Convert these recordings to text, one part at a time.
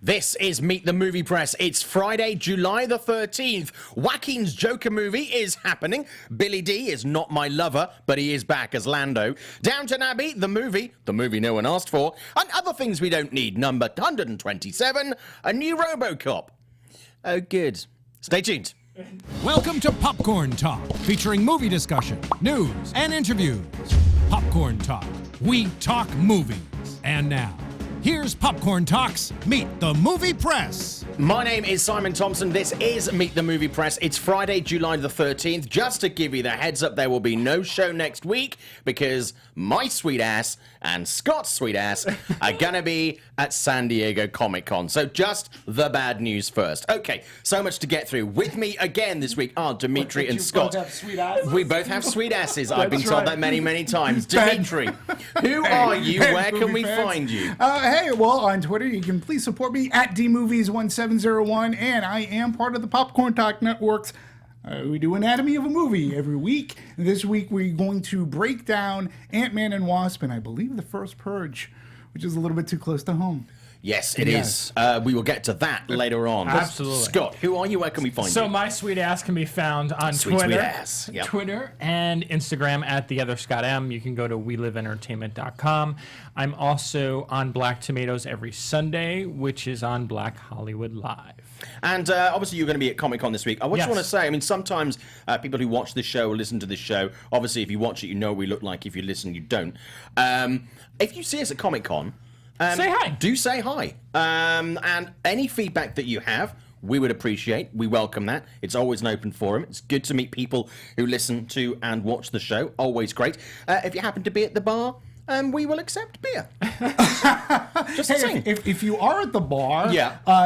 This is Meet the Movie Press. It's Friday, July the 13th. Joaquin's Joker movie is happening. Billy D is not my lover, but he is back as Lando. Downton Abbey, the movie no one asked for. And other things we don't need. Number 127, a new RoboCop. Oh, good. Stay tuned. Welcome to Popcorn Talk, featuring movie discussion, news, and interviews. Popcorn Talk. We talk movies. And now, here's Popcorn Talk's Meet the Movie Press. My name is Simon Thompson. This is Meet the Movie Press. It's Friday, July the 13th. Just to give you the heads up, there will be no show next week because my sweet ass and Scott's sweet ass are gonna be at San Diego Comic-Con. So just the bad news first. Okay, so much to get through. With me again this week are Demetri and Scott. Both have sweet asses? We both have sweet asses. I've been told that many, many times. Demetri, who are you? Where can we find you? Hey, well, on Twitter, you can please support me at DMovies1701, and I am part of the Popcorn Talk Network's we do Anatomy of a Movie every week. This week, we're going to break down Ant-Man and Wasp, and I believe the first Purge, which is a little bit too close to home. Yes, it is. We will get to that later on. Absolutely. Scott, who are you? Where can we find you? So my sweet ass can be found on Sweet Twitter, ass. Yep. Twitter and Instagram at @theotherscottm. You can go to weliveentertainment.com. I'm also on Black Tomatoes every Sunday, which is on Black Hollywood Live. And obviously you're going to be at Comic-Con this week. I just Yes. want to say, I mean, sometimes people who watch this show or listen to this show, obviously if you watch it, you know what we look like. If you listen, you don't. If you see us at Comic-Con, say hi. Do say hi. And any feedback that you have, we would appreciate. We welcome that. It's always an open forum. It's good to meet people who listen to and watch the show. Always great. If you happen to be at the bar, we will accept beer. Just saying. If you are at the bar,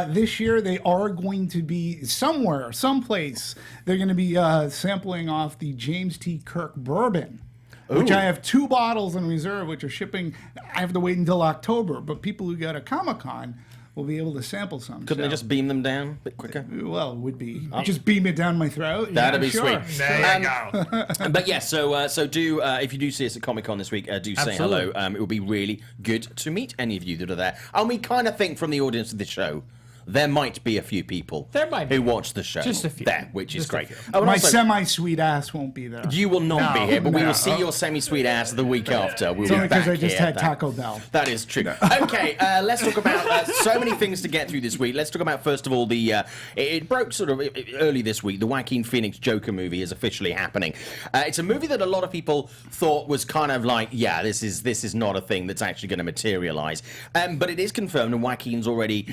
this year they are going to be someplace, they're going to be sampling off the James T. Kirk bourbon. Which I have 2 bottles in reserve, which are shipping. I have to wait until October, but people who go to Comic-Con will be able to sample some. Couldn't they just beam them down a bit quicker? Well, it would be. Just beam it down my throat. That'd be sure. sweet. There you go. But yeah, so do if you do see us at Comic-Con this week, do say hello. Absolutely. It will be really good to meet any of you that are there. And we kind of think from the audience of this show, there might be a few people who watch the show. Just a few. There, which is Just a great. few. Oh, and My also, semi-sweet ass won't be there. you will not be here, but we No. will see your semi-sweet ass the week after. We'll It's be only back because I just here. had Taco Bell. That is true. Okay, let's talk about so many things to get through this week. Let's talk about, first of all, it broke sort of early this week. The Joaquin Phoenix Joker movie is officially happening. It's a movie that a lot of people thought was kind of like, yeah, this is not a thing that's actually going to materialize. But it is confirmed, and Joaquin's already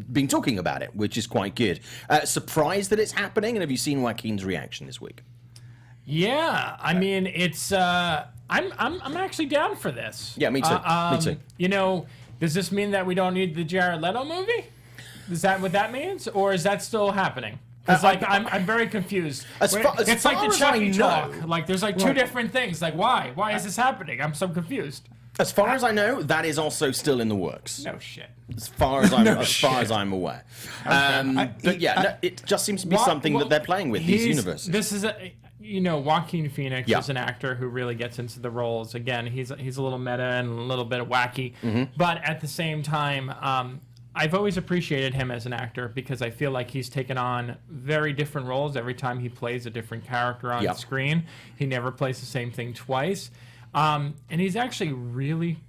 been talking about it, which is quite good. Surprised that it's happening, and have you seen Joaquin's reaction this week? Yeah, I mean, it's. I'm actually down for this. Yeah, me too. Me too. You know, does this mean that we don't need the Jared Leto movie? Is that what that means, or is that still happening? Because I'm very confused. As far It's like the as I Chucky know- talk. Like there's like 2 different things. Like why? Why is this happening? I'm so confused. As far as I know, that is also still in the works. No shit. As far as I'm aware. But yeah, no, it just seems to be something that they're playing with, these universes. This is Joaquin Phoenix Yeah. is an actor who really gets into the roles. Again, he's a little meta and a little bit wacky, Mm-hmm. but at the same time, I've always appreciated him as an actor because I feel like he's taken on very different roles every time he plays a different character on screen. He never plays the same thing twice. And he's actually really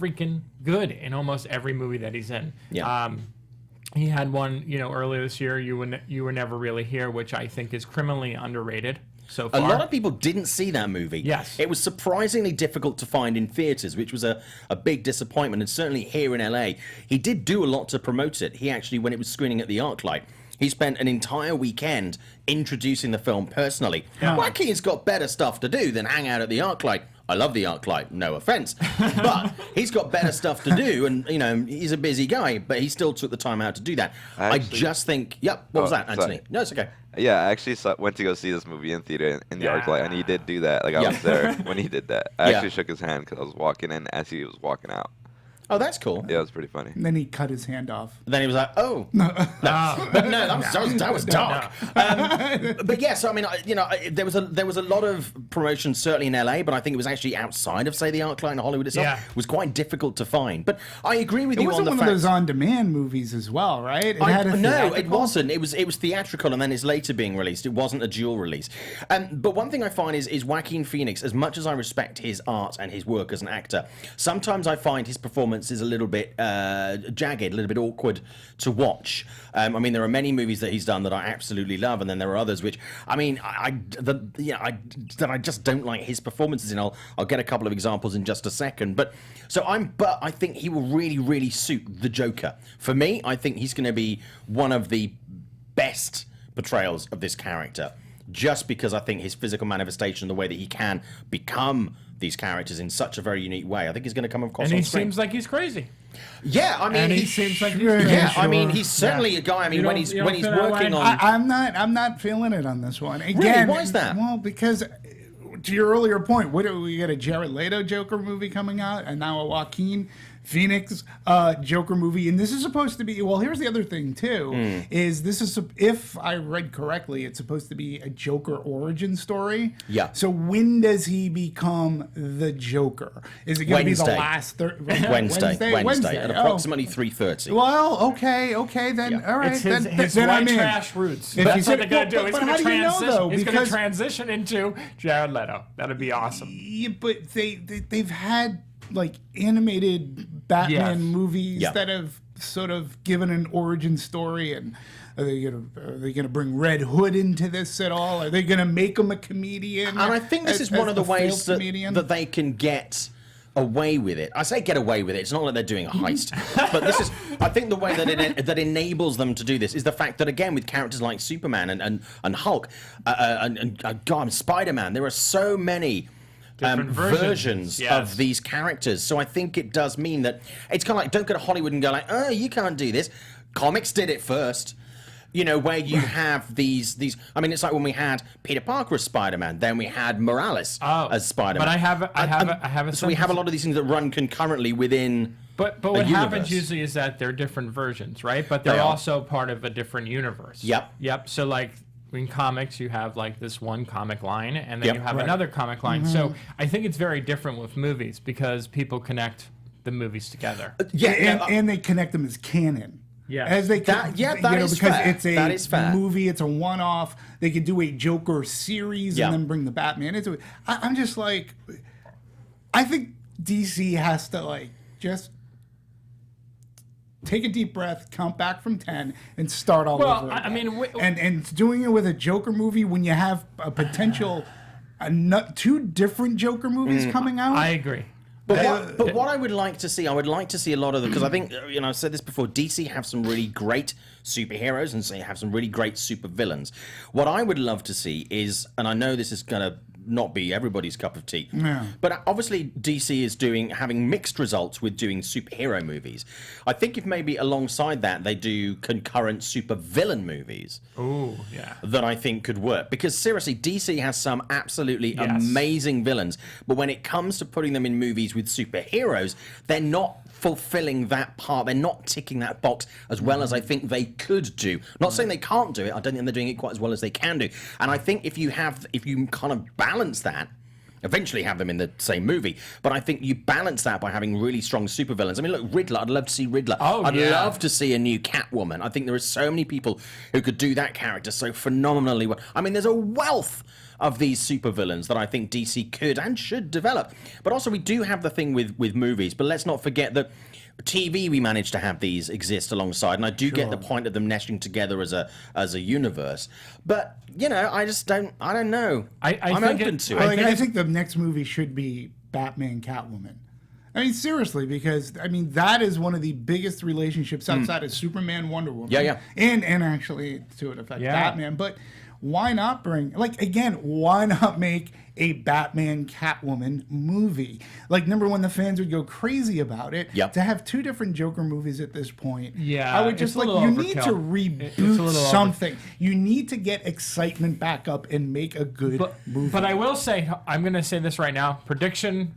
freaking good in almost every movie that he's in. Yeah. He had one, earlier this year, You Were Never Really Here, which I think is criminally underrated so far. A lot of people didn't see that movie. Yes. It was surprisingly difficult to find in theatres, which was a big disappointment, and certainly here in LA. He did do a lot to promote it. He actually, when it was screening at the ArcLight, he spent an entire weekend introducing the film personally. Yeah. Joaquin's got better stuff to do than hang out at the ArcLight. I love the ArcLight, no offense. But he's got better stuff to do, and, he's a busy guy, but he still took the time out to do that. I just think, what was that, Anthony? Sorry. No, it's okay. Yeah, I actually went to go see this movie in theater in the ArcLight, and he did do that. Like, I was there when he did that. I actually shook his hand because I was walking in as he was walking out. Oh, that's cool. Yeah, it was pretty funny. And then he cut his hand off. And then he was like, "Oh, no." But no, that was dark. But yes, I mean, there was a lot of promotion certainly in LA, but I think it was actually outside of, say, the ArcLight in Hollywood itself. Yeah. It was quite difficult to find. But I agree with It you on wasn't the one fact. of those on-demand movies as well, right? It had a No, theatrical? it wasn't. It was theatrical, and then it's later being released. It wasn't a dual release. But one thing I find is Joaquin Phoenix, as much as I respect his art and his work as an actor, sometimes I find his performance is a little bit jagged, a little bit awkward to watch. I mean, there are many movies that he's done that I absolutely love, and then there are others which, I mean, that I just don't like his performances in. I'll get a couple of examples in just a second. But I think he will really, really suit the Joker. For me, I think he's going to be one of the best portrayals of this character, just because I think his physical manifestation, the way that he can become these characters in such a very unique way, I think he's going to come across and on he screen. seems like he's crazy. Yeah, I mean, And he seems like he's yeah, sure. I mean, he's certainly a guy. I mean, You when don't- he's you when don't he's feel that working way? on, I'm not feeling it on this one. Again, Really? Why is that? Well, because to your earlier point, what do we get, a Jared Leto Joker movie coming out, and now a Joaquin Phoenix Joker movie, and this is supposed to be, well, here's the other thing too, is this is, if I read correctly, it's supposed to be a Joker origin story. Yeah. So when does he become the Joker? Is it going to be the Wednesday. last Wednesday at approximately 3:30. Well, okay, then Yeah. all right, It's his, then his I'm white in. trash roots. If That's you what said- they're going to do. but He's going how to do you know, transition. though? He's going Because- to transition into Jared Leto. That'd be awesome. Yeah, but they've had like animated Batman Yes. movies Yeah. that have sort of given an origin story. And are they gonna bring Red Hood into this at all? Are they gonna make him a comedian? And I think this is as one of the a failed ways comedian? that they can get away with it. I say get away with it. It's not like they're doing a heist, but this is. I think the way that enables them to do this is the fact that, again, with characters like Superman and Hulk and Spider-Man, there are so many. Different versions yes. of these characters. So I think it does mean that it's kind of like, don't go to Hollywood and go like, oh, you can't do this. Comics did it first. You know, where you have these. I mean, it's like when we had Peter Parker as Spider-Man, then we had Morales as Spider-Man. But I have a so we have a lot of these things that run concurrently within. But what happens universe. usually is that they're different versions, right? But they're They are. also part of a different universe. Yep. So like in comics, you have like this one comic line, and then Yep. you have another comic line. So I think it's very different with movies because people connect the movies together. and they connect them as canon. Yeah. As they That is because fair. it's a That is fair. movie, it's a one-off. They could do a Joker series Yeah. and then bring the Batman into it. I'm just like, I think DC has to like just take a deep breath, count back from 10, and start all Well, over. I again. mean, and doing it with a Joker movie when you have a potential, two different Joker movies coming out. I agree. But what I would like to see, a lot of them, because I think, I've said this before, DC have some really great superheroes and they have some really great supervillains. What I would love to see is, and I know this is going to not be everybody's cup of tea, but obviously DC is having mixed results with doing superhero movies. I think if maybe alongside that they do concurrent supervillain movies. Oh, yeah. That I think could work, because seriously, DC has some absolutely amazing villains, but when it comes to putting them in movies with superheroes, they're not fulfilling that part. They're not ticking that box as well as I think they could do. Not saying they can't do it. I don't think they're doing it quite as well as they can do. And I think if you kind of balance that, eventually have them in the same movie, but I think you balance that by having really strong supervillains. I mean, look, Riddler, I'd love to see Riddler. I'd love to see a new Catwoman. I think there are so many people who could do that character so phenomenally well. I mean, there's a wealth of these supervillains that I think DC could and should develop. But also, we do have the thing with movies, but let's not forget that TV, we managed to have these exist alongside, and I do get the point of them nestling together as a universe. But I don't know. I'm open to it. I think the next movie should be Batman Catwoman. I mean, seriously, because that is one of the biggest relationships outside of Superman, Wonder Woman, and actually to an effect Batman. But why not why not make a Batman Catwoman movie? Like, number one, the fans would go crazy about it. To have two different Joker movies at this point, I would just you need to reboot something. You need to get excitement back up and make a good movie. But I will say, I'm going to say this right now. Prediction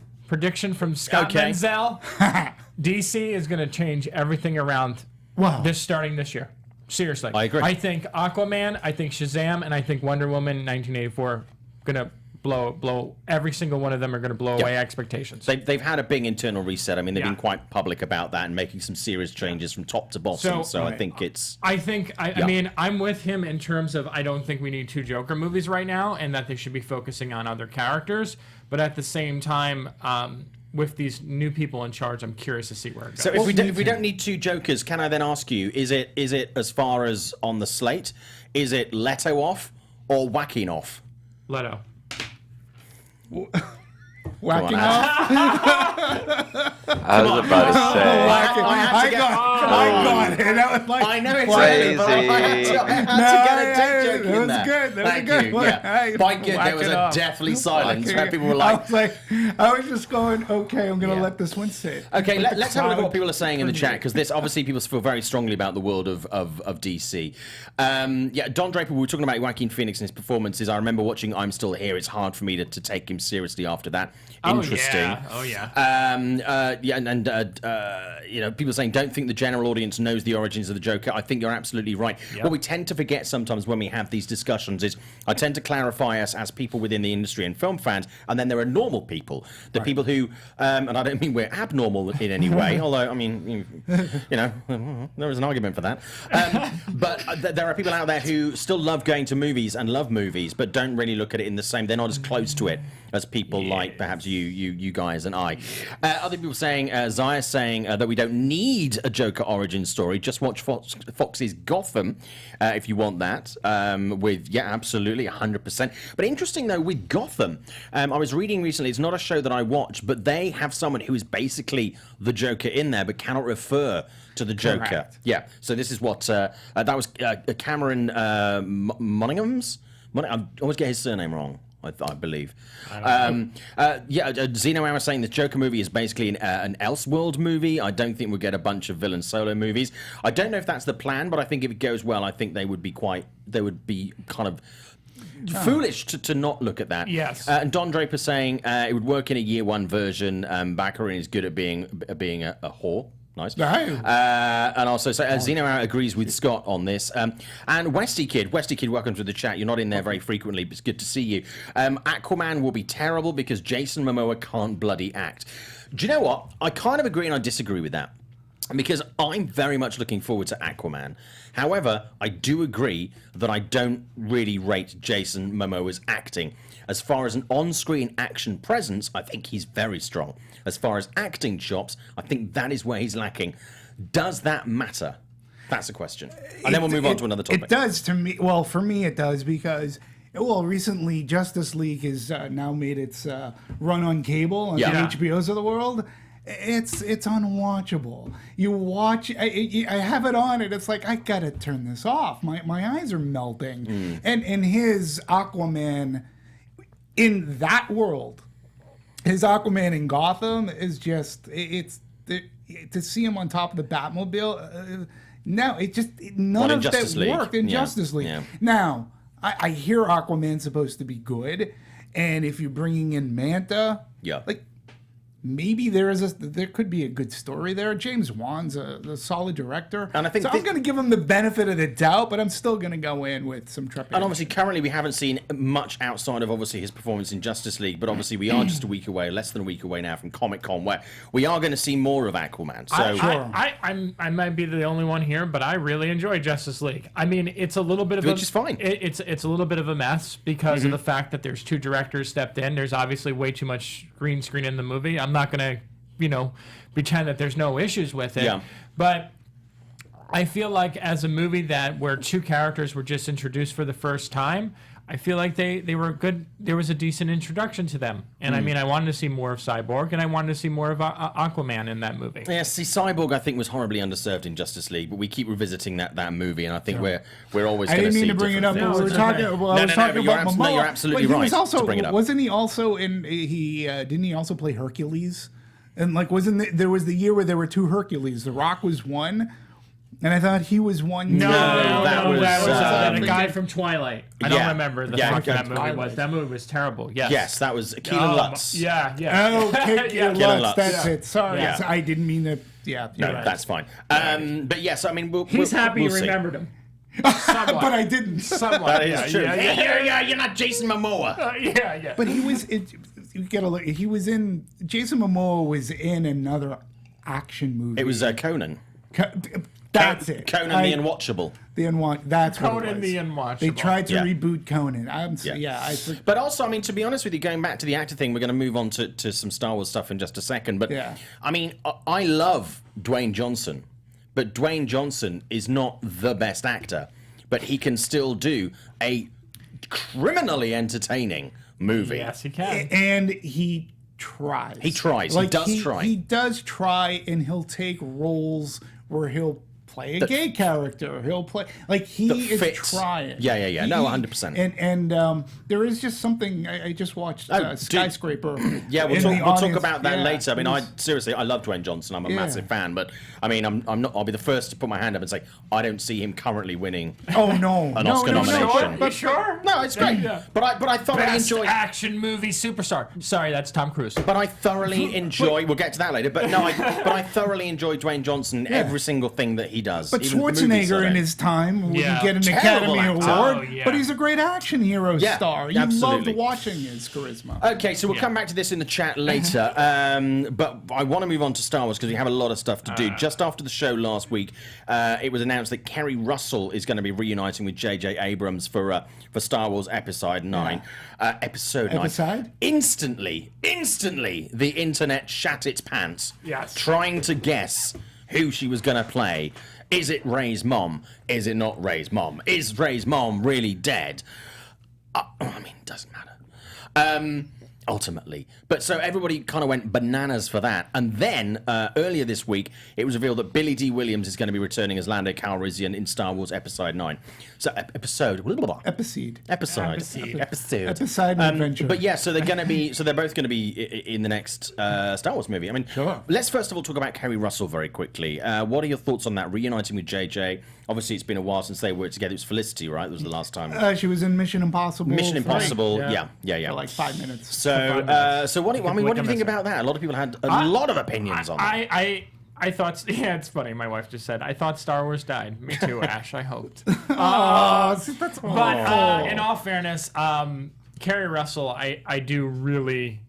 from Scott Menzel. DC is going to change everything around starting this year. Seriously. I agree. I think Aquaman, I think Shazam, and I think Wonder Woman 1984 going to blow every single one of them are going to blow away expectations. They've had a big internal reset. I mean, they've been quite public about that and making some serious changes from top to bottom. So I think it's... I mean, I'm with him in terms of I don't think we need 2 Joker movies right now and that they should be focusing on other characters. But at the same time, with these new people in charge, I'm curious to see where it goes. So if we don't need 2 Jokers, can I then ask you, is it as far as on the slate, is it Leto off or Joaquin off? Leto. Whacking off? I was about to say. I got it. That was like, I know it's crazy. but I had to get a dick joke in there. That was good. Thank you. Yeah. By good, there was a deathly silence where people were like... I was just going, okay, I'm going to let this one sit. Okay, let's have a look at what people are saying in the chat, because this, obviously, people feel very strongly about the world of DC. Don Draper, we were talking about Joaquin Phoenix and his performances. I remember watching I'm Still Here. It's hard for me to take him seriously after that. Interesting. Oh yeah. You know, people saying don't think the general audience knows the origins of the Joker. I think you're absolutely right. What we tend to forget sometimes when we have these discussions is I tend to clarify us as people within the industry and film fans, and then there are normal people, the people who, and I don't mean we're abnormal in any way, although I mean, you know, there is an argument for that. But there are people out there who still love going to movies and love movies, but don't really look at it in the same. They're not as close to it as people like perhaps you guys and I. Other people saying, Zaya saying that we don't need a Joker origin story. Just watch Fox's Gotham if you want that. Absolutely, 100%. But interesting though, with Gotham, I was reading recently, it's not a show that I watch, but they have someone who is basically the Joker in there, but cannot refer to the Joker. Correct. Yeah, so this is what, that was Cameron Monaghan's? I always get his surname wrong. I believe. Zeno was saying the Joker movie is basically an Elseworld movie. I don't think we'll get a bunch of villain solo movies. I don't know if that's the plan, but I think if it goes well, I think they would be kind of foolish to not look at that. Yes. And Don Draper saying it would work in a year 1 version. Baccarin is good at being a whore. Nice. And also, Zeno agrees with Scott on this. And Westy Kid, welcome to the chat. You're not in there very frequently, but it's good to see you. Aquaman will be terrible because Jason Momoa can't bloody act. Do you know what? I kind of agree and I disagree with that. Because I'm very much looking forward to Aquaman. However, I do agree that I don't really rate Jason Momoa's acting. As far as an on-screen action presence, I think he's very strong. As far as acting chops, I think that is where he's lacking. Does that matter? That's a question. And then we'll move on to another topic. It does to me. Well, for me it does because... Well, recently Justice League has now made its run on cable on the HBOs of the world. It's unwatchable. You watch, I have it on, and it's like I gotta turn this off. My eyes are melting. And his Aquaman in that world, his Aquaman in Gotham is just to see him on top of the Batmobile. No, none of that worked in Justice League. Yeah. Now I hear Aquaman's supposed to be good, and if you're bringing in Manta, like. Maybe there could be a good story there. James Wan's a solid director. And I think I'm going to give him the benefit of the doubt, but I'm still going to go in with some trepidation. And obviously, currently, we haven't seen much outside of, obviously, his performance in Justice League, but obviously, we are just a week away, less than a week away now from Comic-Con, where we are going to see more of Aquaman. So I might be the only one here, but I really enjoy Justice League. I mean, it's a little bit of which is fine. It's a little bit of a mess because of the fact that there's 2 directors stepped in. There's obviously way too much green screen in the movie. I'm not going to, pretend that there's no issues with it. Yeah. But I feel like as a movie where 2 characters were just introduced for the first time, I feel like they were good. There was a decent introduction to them. And I mean, I wanted to see more of Cyborg, and I wanted to see more of Aquaman in that movie. Yeah, see, Cyborg, I think, was horribly underserved in Justice League, but we keep revisiting that movie, and I think we're always going to see. I didn't mean to bring it up, but we were talking. Well, I was talking about Momoa. No, you're absolutely right. To bring it up. Wasn't he also in? Didn't he also play Hercules? And there was the year where there were 2 Hercules. The Rock was one. And I thought he was one. No, that was the guy guy from Twilight. I don't remember the fuck that movie was. That movie was terrible. Yes, that was Keelan Lutz. Yeah. Oh, Keelan Lutz. That's it. Sorry, I didn't mean to. Yeah, no, right. That's fine. But yes, I mean, he's happy we'll you remembered him. But I didn't. Somewhat. That is true. You're not Jason Momoa. But he was. You gotta look. He was in. Jason Momoa was in another action movie. It was Conan. That's it. Conan the Unwatchable. That's Conan what it was. the Unwatchable. They tried to reboot Conan. But also, I mean, to be honest with you, going back to the actor thing, we're going to move on to some Star Wars stuff in just a second. But I mean, I love Dwayne Johnson, but Dwayne Johnson is not the best actor, but he can still do a criminally entertaining movie. Yes, he can. And he tries. He tries. He does try. He does try, and he'll take roles where he'll play a gay character. He'll play he is trying. Yeah. No, 100%. And there is just something. I just watched Skyscraper. Yeah, we'll talk about that later. I mean, I love Dwayne Johnson. I'm a massive fan, but I mean, I'm not. I'll be the first to put my hand up and say I don't see him currently winning. Oh no, an Oscar nomination. But sure. No, it's great. Yeah. But I thoroughly enjoy action movie superstar. Sorry, that's Tom Cruise. But I thoroughly enjoy. We'll get to that later. But no, I thoroughly enjoy Dwayne Johnson in every single thing that he does. But Schwarzenegger in his time wouldn't get an Academy Award, but he's a great action hero star. You loved watching his charisma. Okay, so we'll come back to this in the chat later. But I want to move on to Star Wars because we have a lot of stuff to do. Just after the show last week, it was announced that Kerry Russell is going to be reuniting with J.J. Abrams for Star Wars Episode 9. Episode 9. Instantly, the internet shat its pants. Yes. Trying to guess who she was going to play. Is it Rey's mom? Is it not Rey's mom? Is Rey's mom really dead? I mean, it doesn't matter. Ultimately. But so everybody kind of went bananas for that. And then earlier this week, it was revealed that Billy D. Williams is going to be returning as Lando Calrissian in Star Wars Episode 9. So episode. Adventure. But yeah, so they're going to be. So they're both going to be in the next Star Wars movie. I mean, let's first of all talk about Kerry Russell very quickly. What are your thoughts on that reuniting with JJ? Obviously, it's been a while since they worked together. It was Felicity, right? That was the last time. She was in Mission Impossible. Mission Impossible. Yeah. For like 5 minutes. So what do you think about that? A lot of people had a lot of opinions on that. I thought, it's funny. My wife just said, I thought Star Wars died. Me too, Ash. I hoped. That's awful. But in all fairness, Kerry Russell, I do really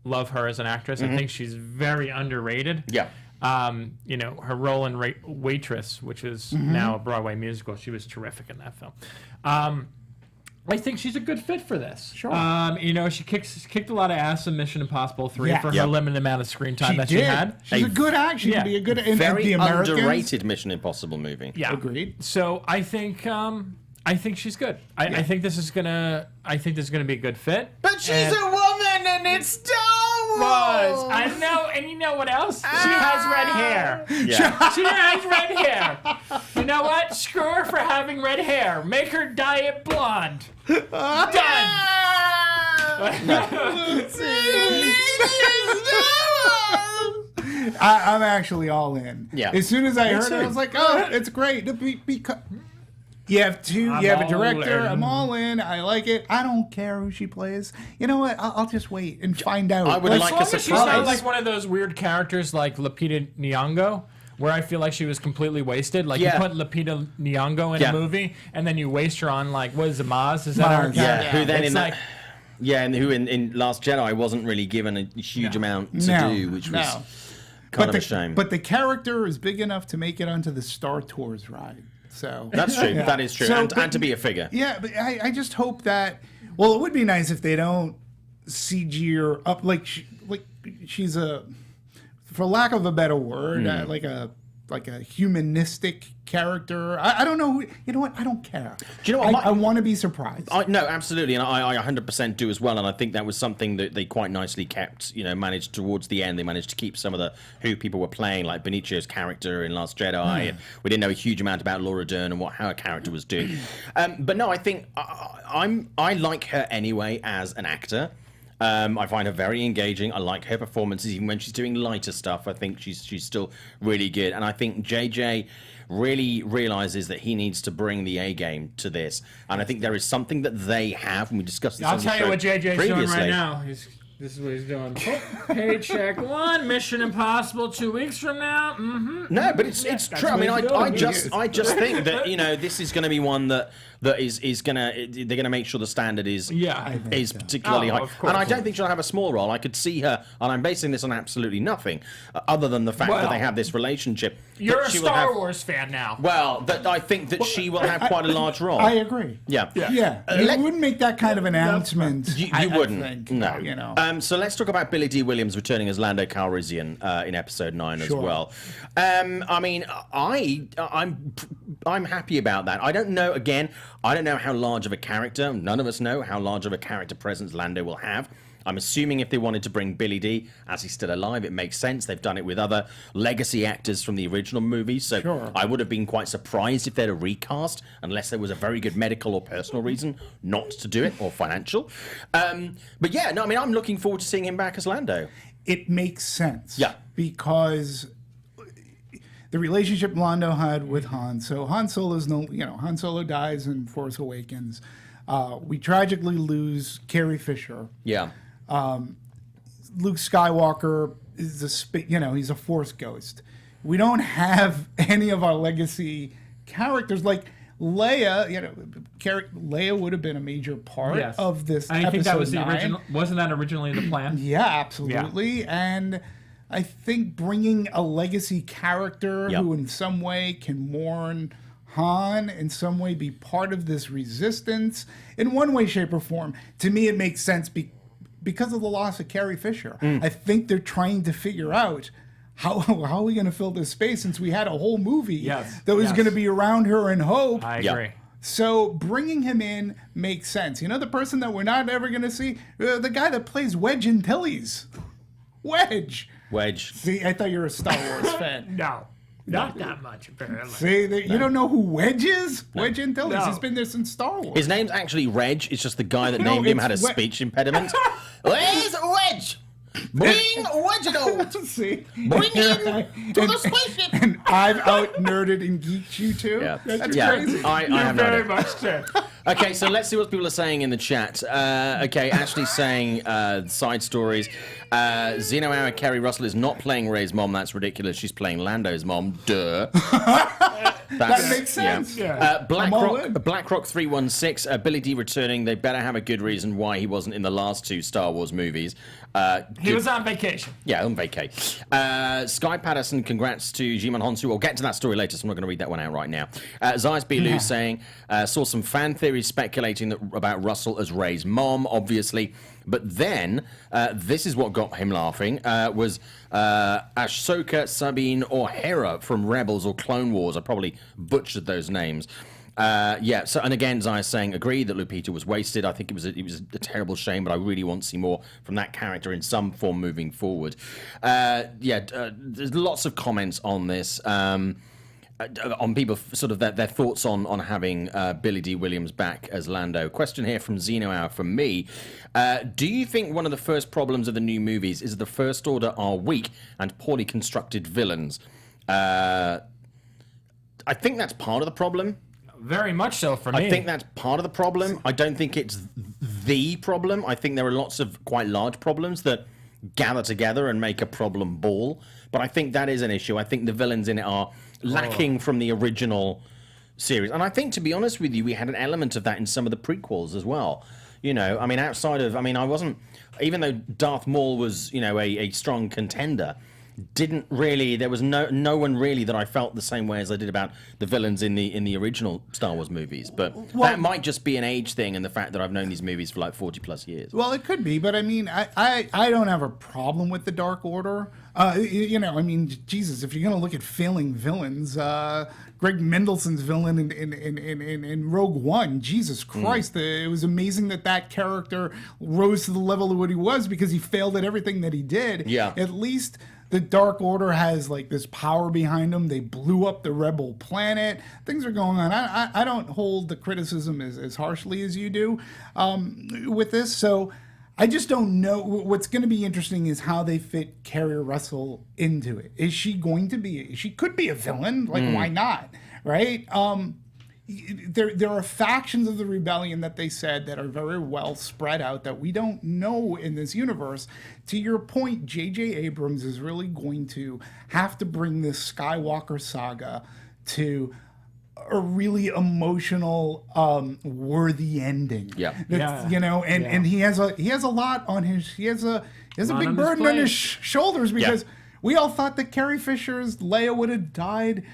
love her as an actress. I think she's very underrated. Yeah. Her role in Waitress, which is now a Broadway musical, she was terrific in that film. I think she's a good fit for this. Sure. She kicked a lot of ass in Mission Impossible 3 for her limited amount of screen time she had. She's a good actor. She can be a good very underrated Mission Impossible movie. Yeah, agreed. So I think she's good. I think this is gonna be a good fit. But she's a woman and it's Star Wars. I know, and you know what else? She has red hair. Yeah. She has red hair. You know what? Screw her for having red hair. Make her dye it blonde. Done. I'm actually all in. Yeah. As soon as I heard it, I was like, oh, it's great. You have a director. I'm all in. I like it. I don't care who she plays. You know what? I'll just wait and find out. I would like a surprise. She's not like one of those weird characters like Lupita Nyong'o, where I feel like she was completely wasted. Like you put Lupita Nyong'o in a movie, and then you waste her on like what is it, Maz? Is that her character? Yeah. Who then and who in Last Jedi wasn't really given a huge amount to do, which was kind of a shame. But the character is big enough to make it onto the Star Tours ride. So that's true. That is true, and to be a figure. Yeah, but I just hope that. Well, it would be nice if they don't CG her up like she's a, for lack of a better word, like a humanistic character. I don't know. You know what? I don't care. Do you know what? I want to be surprised. No, absolutely, and I 100% do as well. And I think that was something that they quite nicely kept. Managed towards the end. They managed to keep some of who people were playing, like Benicio's character in Last Jedi, and we didn't know a huge amount about Laura Dern and how her character was doing. But no, I think I like her anyway as an actor. I find her very engaging. I like her performances, even when she's doing lighter stuff. I think she's still really good. And I think JJ really realizes that he needs to bring the A game to this. And I think there is something that they have, and we discussed this I'll on the tell you show what JJ's doing previously. right now. This is what he's doing. Paycheck 1, Mission Impossible 2 weeks from now. Mm-hmm. No, but it's true. I mean, I just think that this is going to be one that is going to they're going to make sure the standard is particularly high. And I don't think she'll have a small role. I could see her, and I'm basing this on absolutely nothing other than the fact that they have this relationship. You're a Star Wars fan now. Well, I think that she will have quite a large role. I agree. Yeah. You wouldn't make that kind of announcement. You wouldn't. I think, no. You know. So let's talk about Billy D. Williams returning as Lando Calrissian in episode 9 as well. I mean, I'm happy about that. I don't know. Again, I don't know how large of a character. None of us know how large of a character presence Lando will have. I'm assuming if they wanted to bring Billy D, as he's still alive, it makes sense. They've done it with other legacy actors from the original movies, so I would have been quite surprised if they'd a recast, unless there was a very good medical or personal reason not to do it, or financial. But yeah, no, I mean, I'm looking forward to seeing him back as Lando. It makes sense. Yeah. Because the relationship Lando had with Han. So Han Solo dies in Force Awakens. We tragically lose Carrie Fisher. Yeah. Luke Skywalker is he's a Force ghost. We don't have any of our legacy characters like Leia. Leia would have been a major part of this. I think that was the original. Wasn't that originally the plan? Yeah, absolutely. Yeah. And I think bringing a legacy character who in some way can mourn Han, in some way be part of this resistance, in one way, shape, or form, to me it makes sense because of the loss of Carrie Fisher. I think they're trying to figure out how are we going to fill this space, since we had a whole movie that was going to be around her in hope. I agree. So bringing him in makes sense. You know, the person that we're not ever going to see, the guy that plays Wedge Antilles. Wedge. See, I thought you were a Star Wars fan. No. Not that much, apparently. See, you don't know who Wedge is? No. Wedge Antilles. No. He's been there since Star Wars. His name's actually Reg. It's just the guy that named him had a speech impediment. Where's Wedge? Bring Wedge. See? Bring him to the spaceship. And I've out-nerded and geeked you too? Yeah. That's crazy. I have very much did. Okay, so let's see what people are saying in the chat. Okay, Ashley's saying side stories. Zeno Hour Kerry Russell is not playing Rey's mom. That's ridiculous. She's playing Lando's mom. Duh. That makes sense. Yeah. BlackRock 316. Billy D returning. They better have a good reason why he wasn't in the last 2 Star Wars movies. He was on vacation. Yeah, on vacay. Sky Patterson, congrats to Jimon Honsu. We'll get to that story later, so I'm not going to read that one out right now. Zayas Bilu saying, saw some fan theories speculating about Russell as Rey's mom, obviously. But then, this is what got him laughing, was Ahsoka, Sabine, or Hera from Rebels or Clone Wars. I probably butchered those names. So, and again, Zayas saying, agree that Lupita was wasted. I think it was a terrible shame, but I really want to see more from that character in some form moving forward. There's lots of comments on this. On people sort of their thoughts on having Billy D. Williams back as Lando. Question here from Zeno Hour from me. Do you think one of the first problems of the new movies is the First Order are weak and poorly constructed villains? I think that's part of the problem. Very much so for me. I think that's part of the problem. I don't think it's the problem. I think there are lots of quite large problems that gather together and make a problem ball. But I think that is an issue. I think the villains in it are lacking from the original series. And I think, to be honest with you, we had an element of that in some of the prequels as well. You know, I mean, I wasn't, even though Darth Maul was, a strong contender, there was no one really that I felt the same way as I did about the villains in the original Star Wars movies. But that might just be an age thing and the fact that I've known these movies for like 40 plus years. Well, it could be, but I mean, I don't have a problem with the Dark Order. Jesus, if you're going to look at failing villains, Greg Mendelssohn's villain in Rogue One, Jesus Christ, it was amazing that character rose to the level of what he was because he failed at everything that he did. Yeah. At least the Dark Order has like this power behind them. They blew up the rebel planet. Things are going on. I don't hold the criticism as harshly as you do with this. So I just don't know. What's going to be interesting is how they fit Carrie Russell into it. Is she going to be? She could be a villain. Like, why not? Right? There are factions of the rebellion that they said that are very well spread out that we don't know in this universe. To your point, J.J. Abrams is really going to have to bring this Skywalker saga to a really emotional, worthy ending. Yeah. You know, and he has a lot on his. He has a big burden on his shoulders because we all thought that Carrie Fisher's Leia would have died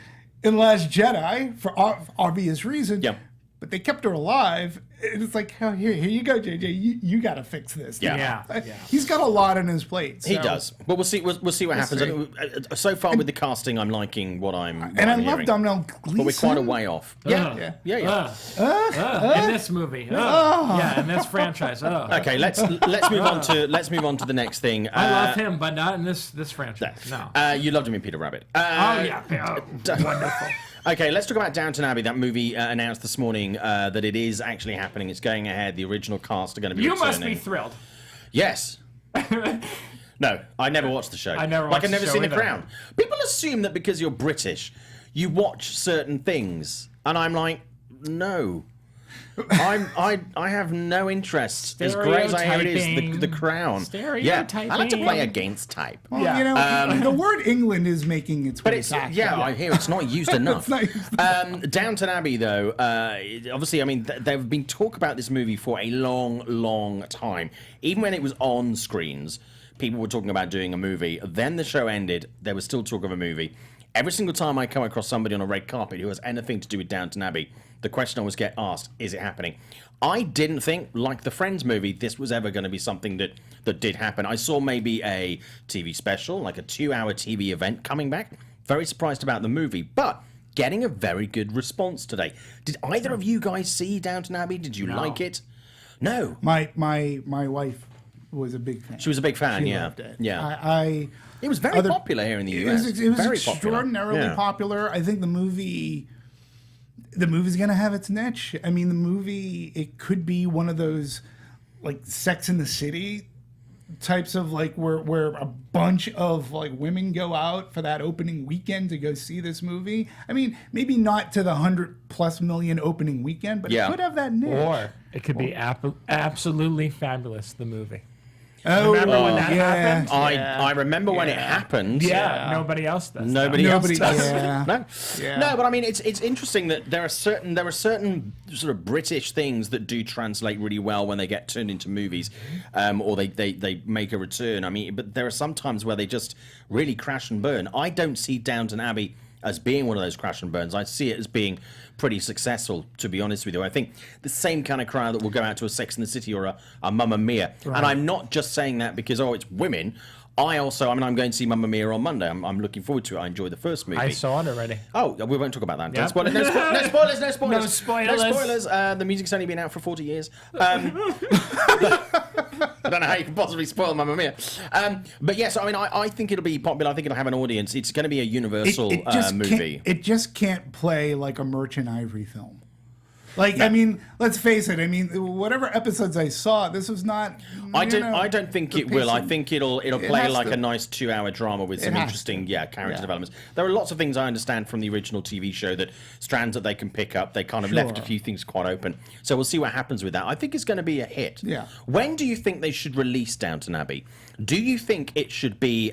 in Last Jedi for obvious reasons. Yeah. But they kept her alive. And it's like, oh, here you go, JJ. You got to fix this. Yeah. He's got a lot on his plate. So. He does. But we'll see. We'll see what happens. So far with the casting, I'm liking what I'm. And I I'm love hearing. Domhnall Gleeson. But we're quite a way off. Yeah. In this movie. Yeah, in this franchise. Okay, let's move on to the next thing. I love him, but not in this franchise. No. You loved him in Peter Rabbit. Wonderful. Okay, let's talk about Downton Abbey. That movie announced this morning that it is actually happening. It's going ahead. The original cast are going to be returning. You must be thrilled. Yes. No, I never watched the show. I never watched I've never the show seen either. The Crown. People assume that because you're British, you watch certain things, and I'm like, no. I have no interest. As great as I hear it is, the Crown. Stereotyping. I like to play against type. Well, you know, the word England is making its way back. I hear it's not used enough. It's not used Downton Abbey, though, obviously, I mean, there have been talk about this movie for a long, long time. Even when it was on screens, people were talking about doing a movie. Then the show ended. There was still talk of a movie. Every single time I come across somebody on a red carpet who has anything to do with Downton Abbey, the question always gets asked, is it happening? I didn't think, like the Friends movie, this was ever going to be something that did happen. I saw maybe a TV special, like a 2-hour TV event coming back. Very surprised about the movie, but getting a very good response today. Did either of you guys see Downton Abbey? Did you like it? No. My wife was a big fan. She was a big fan, She yeah. loved it. Yeah. It was very popular here in the US. It was very extraordinarily popular. I think the movie's going to have its niche. I mean, the movie, it could be one of those like Sex in the City types of like where a bunch of like women go out for that opening weekend to go see this movie. I mean, maybe not to the 100+ million opening weekend, but it could have that niche. Or it could be absolutely fabulous, the movie. Oh, remember when that happened? I remember when it happened. Yeah. Nobody else does. Nobody else does. Yeah. No. Yeah. No, but I mean, it's interesting that there are certain sort of British things that do translate really well when they get turned into movies, or they make a return. I mean, but there are some times where they just really crash and burn. I don't see Downton Abbey as being one of those crash and burns. I see it as being pretty successful, to be honest with you. I think the same kind of crowd that will go out to a Sex and the City or a Mamma Mia. Right. And I'm not just saying that because, it's women. I'm going to see Mamma Mia on Monday. I'm looking forward to it. I enjoyed the first movie. I saw it already. Oh, we won't talk about that. Yep. Don't spoil it. No spoilers. No spoilers. No spoilers. No spoilers. The music's only been out for 40 years. I don't know how you can possibly spoil Mamma Mia. But yes, I mean, I think it'll be popular. I think it'll have an audience. It's going to be a universal movie. It just can't play like a Merchant Ivory film. Like, I mean, let's face it. I mean, whatever episodes I saw, this was not. I don't think it will. I think it'll play like a nice 2-hour drama with some interesting character developments. There are lots of things I understand from the original TV show, that strands that they can pick up. They kind of left a few things quite open. So we'll see what happens with that. I think it's going to be a hit. Yeah. When do you think they should release Downton Abbey? Do you think it should be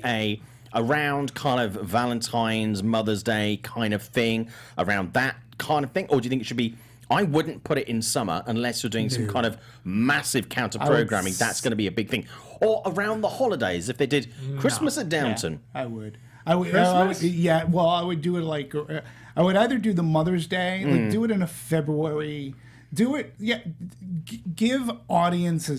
around kind of Valentine's, Mother's Day kind of thing, around that kind of thing, or do you think it should be? I wouldn't put it in summer unless you're doing some kind of massive counter-programming. That's going to be a big thing. Or around the holidays, if they did Christmas at Downton. Yeah, I would. I would I would do it like... I would either do the Mother's Day, like do it in a February... Do it... Yeah, give that audience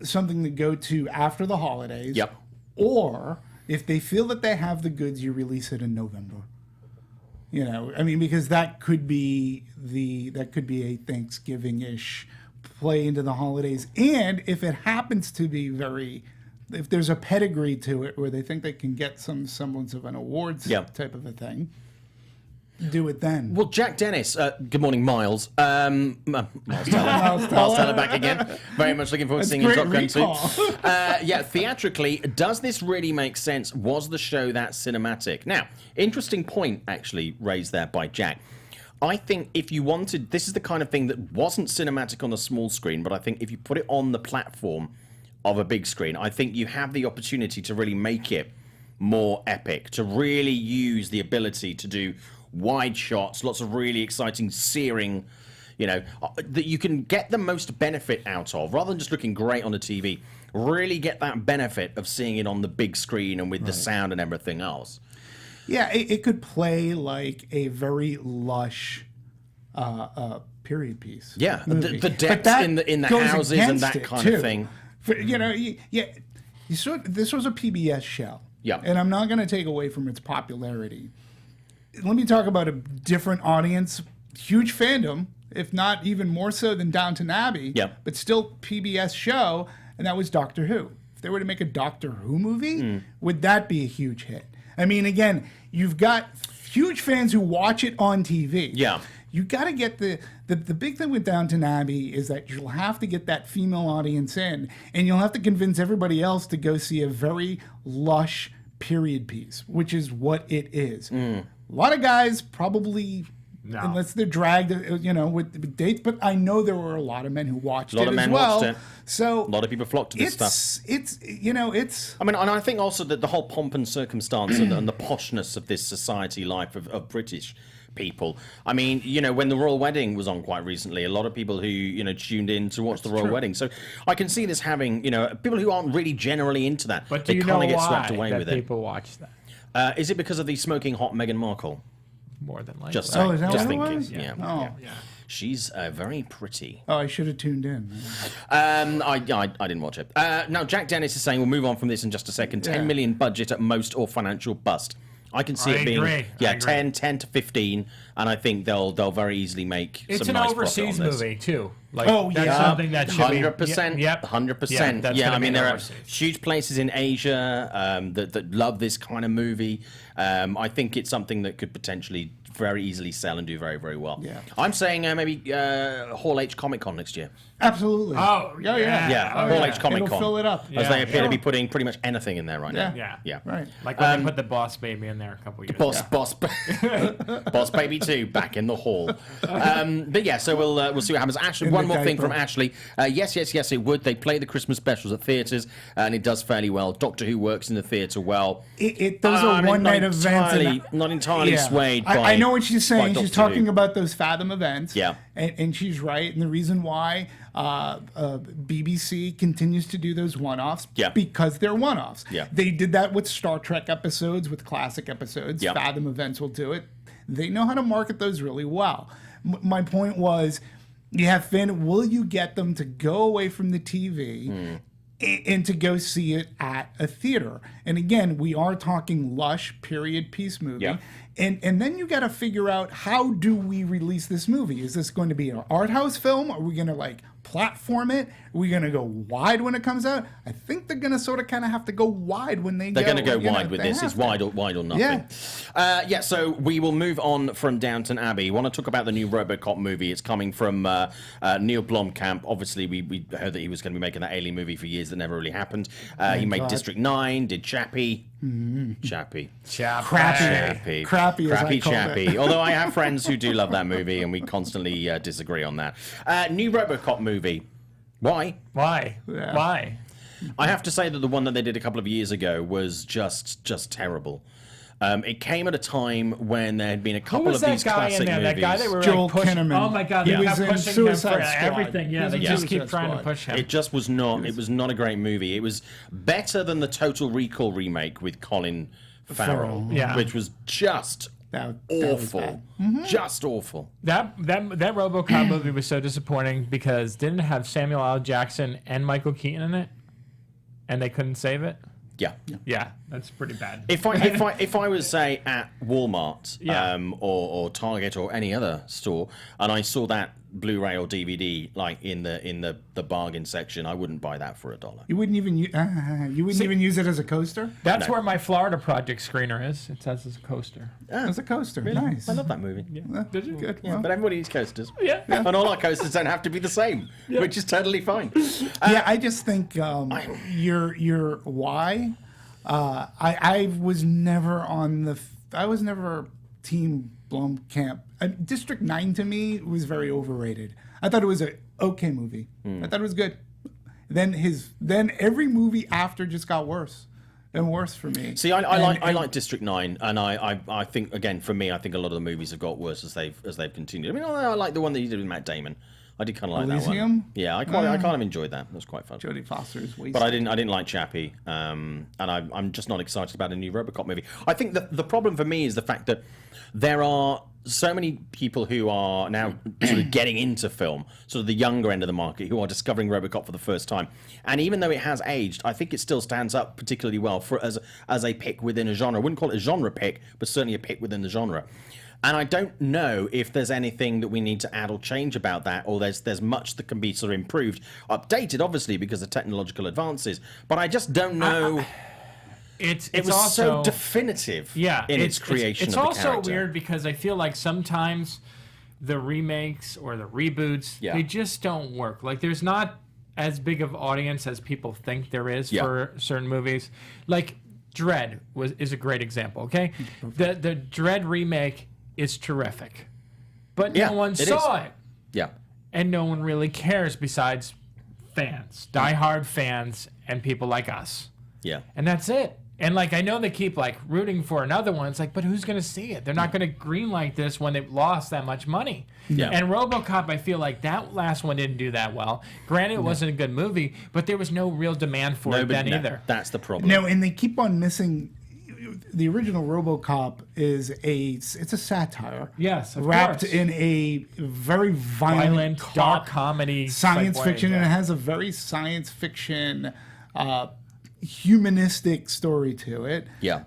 something to go to after the holidays. Yep. Or, if they feel that they have the goods, you release it in November. You know, I mean, because that could be a Thanksgiving-ish play into the holidays. And if it happens to be if there's a pedigree to it where they think they can get some semblance of an awards type of a thing. do it then? Well, Jack Dennis, good morning, Miles. Miles Teller back again. Very much looking forward to seeing him Top Gun 2. Yeah, theatrically, does this really make sense? Was the show that cinematic? Now, interesting point actually raised there by Jack. I think if you wanted, this is the kind of thing that wasn't cinematic on the small screen, but I think if you put it on the platform of a big screen, I think you have the opportunity to really make it more epic, to really use the ability to do wide shots, lots of really exciting, searing, that you can get the most benefit out of, rather than just looking great on the TV. Really get that benefit of seeing it on the big screen and with the sound and everything else. Yeah, it could play like a very lush period piece. Yeah, the depth in the houses and that kind of thing. This was a PBS show. Yeah. And I'm not going to take away from its popularity. Let me talk about a different audience, huge fandom, if not even more so than Downton Abbey, but still PBS show, and that was Doctor Who. If they were to make a Doctor Who movie, would that be a huge hit? I mean, again, you've got huge fans who watch it on TV. Yeah. You got to get the big thing with Downton Abbey is that you'll have to get that female audience in, and you'll have to convince everybody else to go see a very lush period piece, which is what it is. A lot of guys probably, unless they're dragged, with dates, but I know there were a lot of men who watched it as well. A lot of men watched it. So a lot of people flocked to this stuff. It's. I mean, and I think also that the whole pomp and circumstance and the poshness of this society life of British people. I mean, when the royal wedding was on quite recently, a lot of people who tuned in to watch the royal wedding. So I can see this having people who aren't really generally into that. But they kind of get swept away with it. People watch that. Is it because of the smoking hot Meghan Markle? More than likely. Just saying. Is that just what thinking. it was? Yeah. She's very pretty. Oh, I should have tuned in. I didn't watch it. Now, Jack Dennis is saying we'll move on from this in just a second. 10 million budget at most or financial bust. I can see it being 10 to 15, and I think they'll very easily make some nice profit on this. It's an overseas movie too. Like, that's something that should 100%. be 100%. Yeah, I mean there are huge places in Asia that love this kind of movie. I think it's something that could potentially very easily sell and do very, very well. Yeah. I'm saying maybe Hall H Comic Con next year. Absolutely. Oh, Yeah, Hall H Comic Con. It'll fill it up. As they appear to be putting pretty much anything in there right now. Yeah. Right. Like when they put the Boss Baby in there a couple years ago. Boss Baby 2 back in the hall. But yeah, so we'll see what happens. Ashley, one more thing from Ashley. Yes, it would. They play the Christmas specials at theatres, and it does fairly well. Doctor Who works in the theatre well. Those are one-night events. Not entirely swayed by I know what she's saying. She's talking Who. about those Fathom events. Yeah. And she's right. And the reason why BBC continues to do those one-offs because they're one-offs. Yeah. They did that with Star Trek episodes, with classic episodes. Yeah. Fathom events will do it. They know how to market those really well. My point was, you have Finn, will you get them to go away from the TV and to go see it at a theater? And again, we are talking lush period piece movie. Yeah. And then you got to figure out, how do we release this movie? Is this going to be an art house film? Are we going to platform it? Are we going to go wide when it comes out? I think they're going to sort of kind of have to go wide when they They're going to go wide with this. It's wide or nothing. Yeah. So we will move on from Downton Abbey. Want to talk about the new RoboCop movie. It's coming from Neil Blomkamp. Obviously, we heard that he was going to be making that Alien movie for years that never really happened. He made District 9, did Chappie. Chappie. Crappy Chappie. Although I have friends who do love that movie, and we constantly disagree on that. New RoboCop movie. Why? Yeah. Why? I have to say that the one that they did a couple of years ago was just terrible. It came at a time when there had been a couple of these classic movies. That guy they were Joel pushing. Kinnaman. Oh my God, He they was kept in pushing him Suicide for Squad. everything. Yeah, they just keep trying to push him. It just was not. It was not a great movie. It was better than the Total Recall remake with Colin Farrell, which was just awful. Just awful. That RoboCop movie was so disappointing because didn't it have Samuel L. Jackson and Michael Keaton in it, and they couldn't save it. Yeah, that's pretty bad. If I was, say, at Walmart or Target or any other store, and I saw that Blu-ray or DVD, like in the bargain section, I wouldn't buy that for $1. You wouldn't even even use it as a coaster. That's where my Florida Project screener is. It says it's a coaster. As a coaster, Really? nice. I love that movie. Yeah. Did you? Good. Yeah, Well, but everybody needs coasters. Yeah. And all our coasters don't have to be the same, which is totally fine. yeah, I just think your why. I was never I was never Team Blomkamp. District 9 to me was very overrated. I thought it was an okay movie. I thought it was good. Then every movie after just got worse and worse for me. See, I like District 9, and I think, again, for me, I think a lot of the movies have got worse as they've continued. I mean, I like the one that you did with Matt Damon. I did kind of like that Elysium? one. Yeah, I kind of enjoyed that. It was quite fun. Jodie Foster is wasted. But I didn't like Chappie, and I'm just not excited about a new RoboCop movie. I think the problem for me is the fact that there are so many people who are now sort of getting into film, sort of the younger end of the market, who are discovering RoboCop for the first time. And even though it has aged, I think it still stands up particularly well as a pick within a genre. I wouldn't call it a genre pick, but certainly a pick within the genre. And I don't know if there's anything that we need to add or change about that, or there's much that can be sort of improved, updated, obviously, because of technological advances. But I just don't know. It was also so definitive in its creation it's of the also character. weird because I feel like sometimes the remakes or the reboots, they just don't work. Like, there's not as big of audience as people think there is for certain movies. Like, Dredd is a great example, okay? The Dredd remake is terrific, but no one saw it. Yeah. And no one really cares besides fans, diehard fans, and people like us. Yeah. And that's it. And, like, I know they keep, like, rooting for another one. It's like, but who's going to see it? They're not going to greenlight this when they've lost that much money. Yeah. And RoboCop, I feel like that last one didn't do that well. Granted, it wasn't a good movie, but there was no real demand for it then either. That's the problem. No, and they keep on missing. The original RoboCop is it's a satire. Yes, of wrapped course. in a very violent dark comedy, science fiction, and it has a very science fiction, humanistic story to it. Yeah.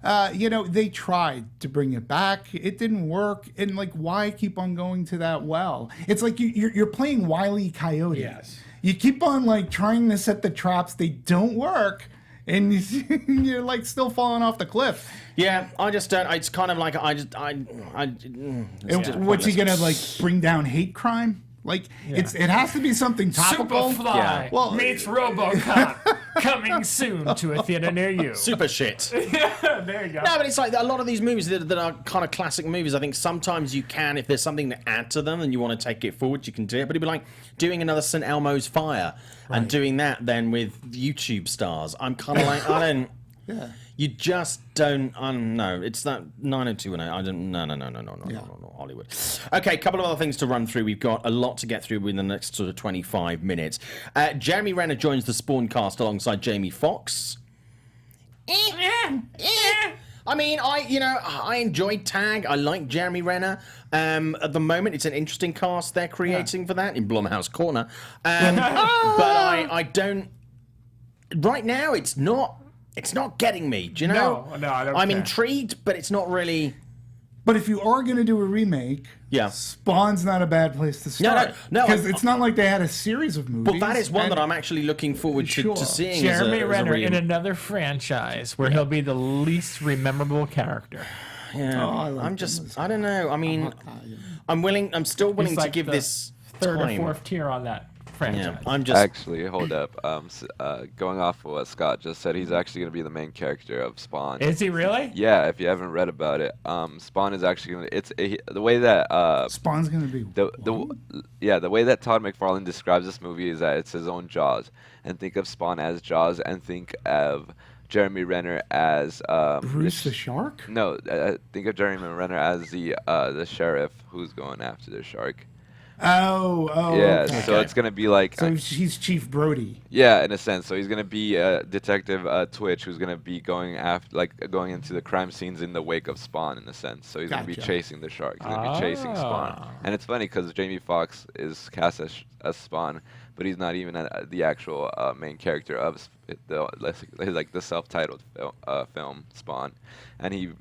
They tried to bring it back. It didn't work, and like, why keep on going to that well? It's like you're playing Wile E. Coyote. Yes. You keep on like trying to set the traps. They don't work. And you're like still falling off the cliff. Yeah, I just don't. It's kind of like What's he gonna like bring down hate crime? Like it has to be something topical. Superfly meets RoboCop coming soon to a theater near you. Super shit. There you go. No, but it's like a lot of these movies that are kind of classic movies. I think sometimes you can, if there's something to add to them and you want to take it forward, you can do it. But it'd be like doing another St. Elmo's Fire and doing that then with YouTube stars. I'm kind of like, I don't. Yeah. You just don't. No, it's that 90210. I don't. No, Hollywood. Okay, a couple of other things to run through. We've got a lot to get through in the next sort of 25 minutes. Jeremy Renner joins the Spawn cast alongside Jamie Foxx. I mean, I enjoyed Tag. I like Jeremy Renner. At the moment, it's an interesting cast they're creating for that in Blumhouse Corner. But I don't. Right now, it's not getting me. Do you know? No, I don't. I'm intrigued, but it's not really. But if you are going to do a remake, Spawn's not a bad place to start. No, because it's not like they had a series of movies. But that is one that I'm actually looking forward to seeing. Jeremy Renner in another franchise where he'll be the least memorable character. Yeah, I don't know. I mean, I'm still willing to give this third time. or fourth tier on that franchise. Yeah, actually, hold up. Going off of what Scott just said, he's actually going to be the main character of Spawn. Is he really? Yeah, if you haven't read about it, Spawn is actually going to. The way that Spawn's going to be. The way that Todd McFarlane describes this movie is that it's his own Jaws, and think of Spawn as Jaws, and think of Jeremy Renner as Bruce the Shark. No, think of Jeremy Renner as the sheriff who's going after the shark. Oh, yeah. Okay. So it's gonna be like. So he's Chief Brody. Yeah, in a sense. So he's gonna be Detective Twitch, who's gonna be going into the crime scenes in the wake of Spawn, in a sense. So he's gonna be chasing the shark. He's gonna be chasing Spawn. And it's funny because Jamie Foxx is cast as Spawn, but he's not even the actual main character of the self-titled film Spawn, and he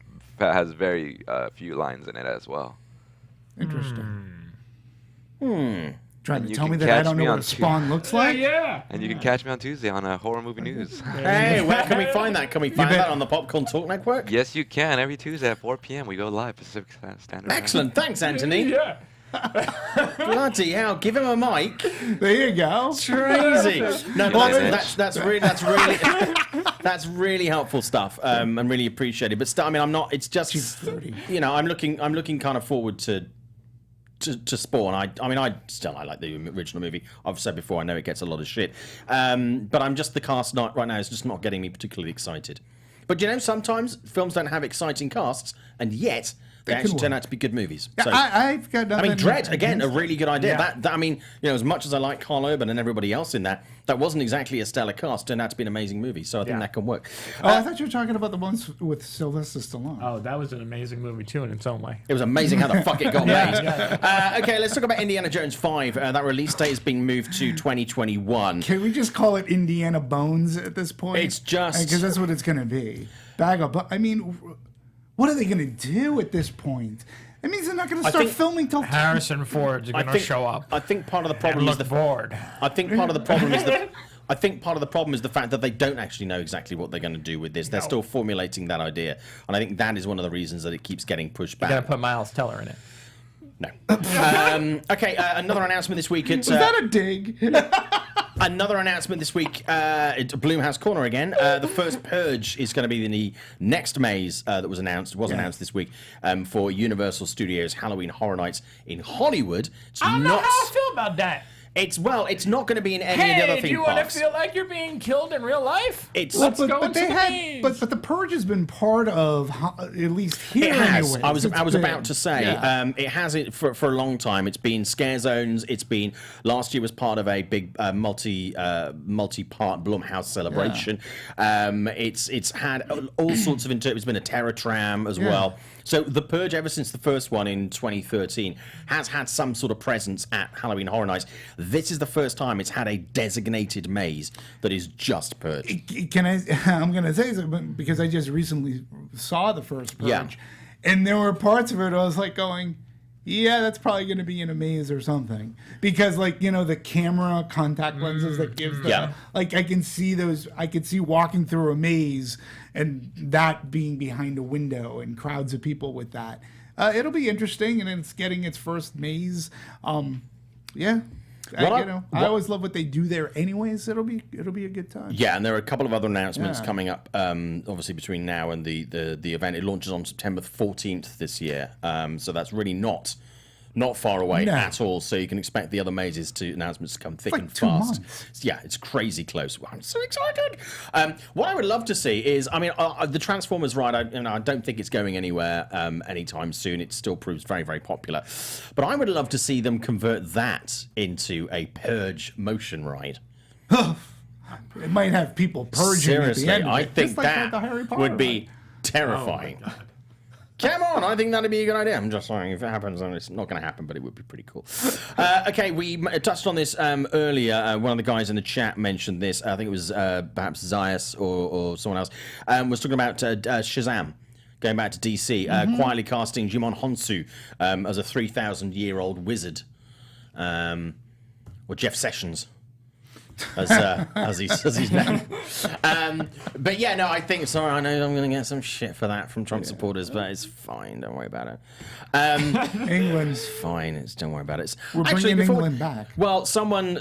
has very few lines in it as well. Interesting. Trying to tell me that I don't know what a spawn looks like? Yeah. And you can catch me on Tuesday on Horror Movie News. Hey, where can we find that? Can we find that on the Popcorn Talk Network? Yes, you can. Every Tuesday at 4 p.m. we go live Pacific Standard Time. Excellent. Thanks, Anthony. Yeah. Bloody hell! Give him a mic. There you go. It's crazy. No, that's really helpful stuff, and really appreciated. But I mean, I'm not. It's just, She's 30. You know, I'm looking kind of forward to Spawn. I like the original movie. I've said before, I know it gets a lot of shit, but I'm just the cast right now is just not getting me particularly excited. But you know, sometimes films don't have exciting casts, and yet they actually turn out to be good movies. So, I've got nothing. I mean, Dredd, again, a really good idea. Yeah. That I mean, you know, as much as I like Carl Urban and everybody else in that wasn't exactly a stellar cast. Turned out to be an amazing movie, so I think that can work. I thought you were talking about the ones with Sylvester Stallone. Oh, that was an amazing movie too in its own way. It was amazing how the fuck it got made. Okay, let's talk about Indiana Jones 5. That release date is being moved to 2021. Can we just call it Indiana Bones at this point? It's just... Because that's what it's going to be. I mean, what are they going to do at this point? It means they're not going to start filming till... Harrison Ford's going to show up. I think part of the problem is bored. I think part of the problem is the... I think part of the problem is the fact that they don't actually know exactly what they're going to do with this. They're still formulating that idea. And I think that is one of the reasons that it keeps getting pushed back. You got to put Miles Teller in it. No. Okay, another announcement this week. Was that a dig? Another announcement this week at Bloomhouse Corner again. The first Purge is going to be in the next maze that was announced this week for Universal Studios Halloween Horror Nights in Hollywood. I don't know how I feel about that. It's not going to be in any of the other theme parks. Do you want to feel like you're being killed in real life? Let's go into the maze. But the Purge has been part of, at least here. It has. Anyway. I was about to say it has it for a long time. It's been scare zones. It's been last year was part of a big multi-part Blumhouse celebration. It's had all sorts of it's been a terror tram as well. So the Purge, ever since the first one in 2013, has had some sort of presence at Halloween Horror Nights. This is the first time it's had a designated maze that is just Purge. I'm going to say something because I just recently saw the first Purge, and there were parts of it I was like going, yeah, that's probably going to be in a maze or something. Because, like, you know, the camera contact lenses that gives the... Like, I can see those... I could see walking through a maze and that being behind a window and crowds of people with that. It'll be interesting, and it's getting its first maze. I always love what they do there anyways. It'll be a good time. Yeah, and there are a couple of other announcements coming up, obviously between now and the event. It launches on September 14th this year, so that's really not far away at all. So you can expect the other mazes announcements to come thick and fast. Yeah, it's crazy close. I'm so excited. What I would love to see is, I mean, the Transformers ride, I don't think it's going anywhere anytime soon. It still proves very, very popular. But I would love to see them convert that into a Purge motion ride. It might have people purging. Seriously, at the end I think like that would be terrifying. Oh, come on, I think that'd be a good idea. I'm just saying, if it happens, it's not going to happen, but it would be pretty cool. Okay, we touched on this earlier. One of the guys in the chat mentioned this. I think it was perhaps Zayas or someone else. Was talking about Shazam. Going back to DC, quietly casting Jimon Honsu as a 3,000-year-old wizard. Or Jeff Sessions. As his name. But yeah, no, I think, sorry, I know I'm going to get some shit for that from Trump supporters, but it's fine. Don't worry about it. England's fine. Don't worry about it. We're bringing England back. Well, someone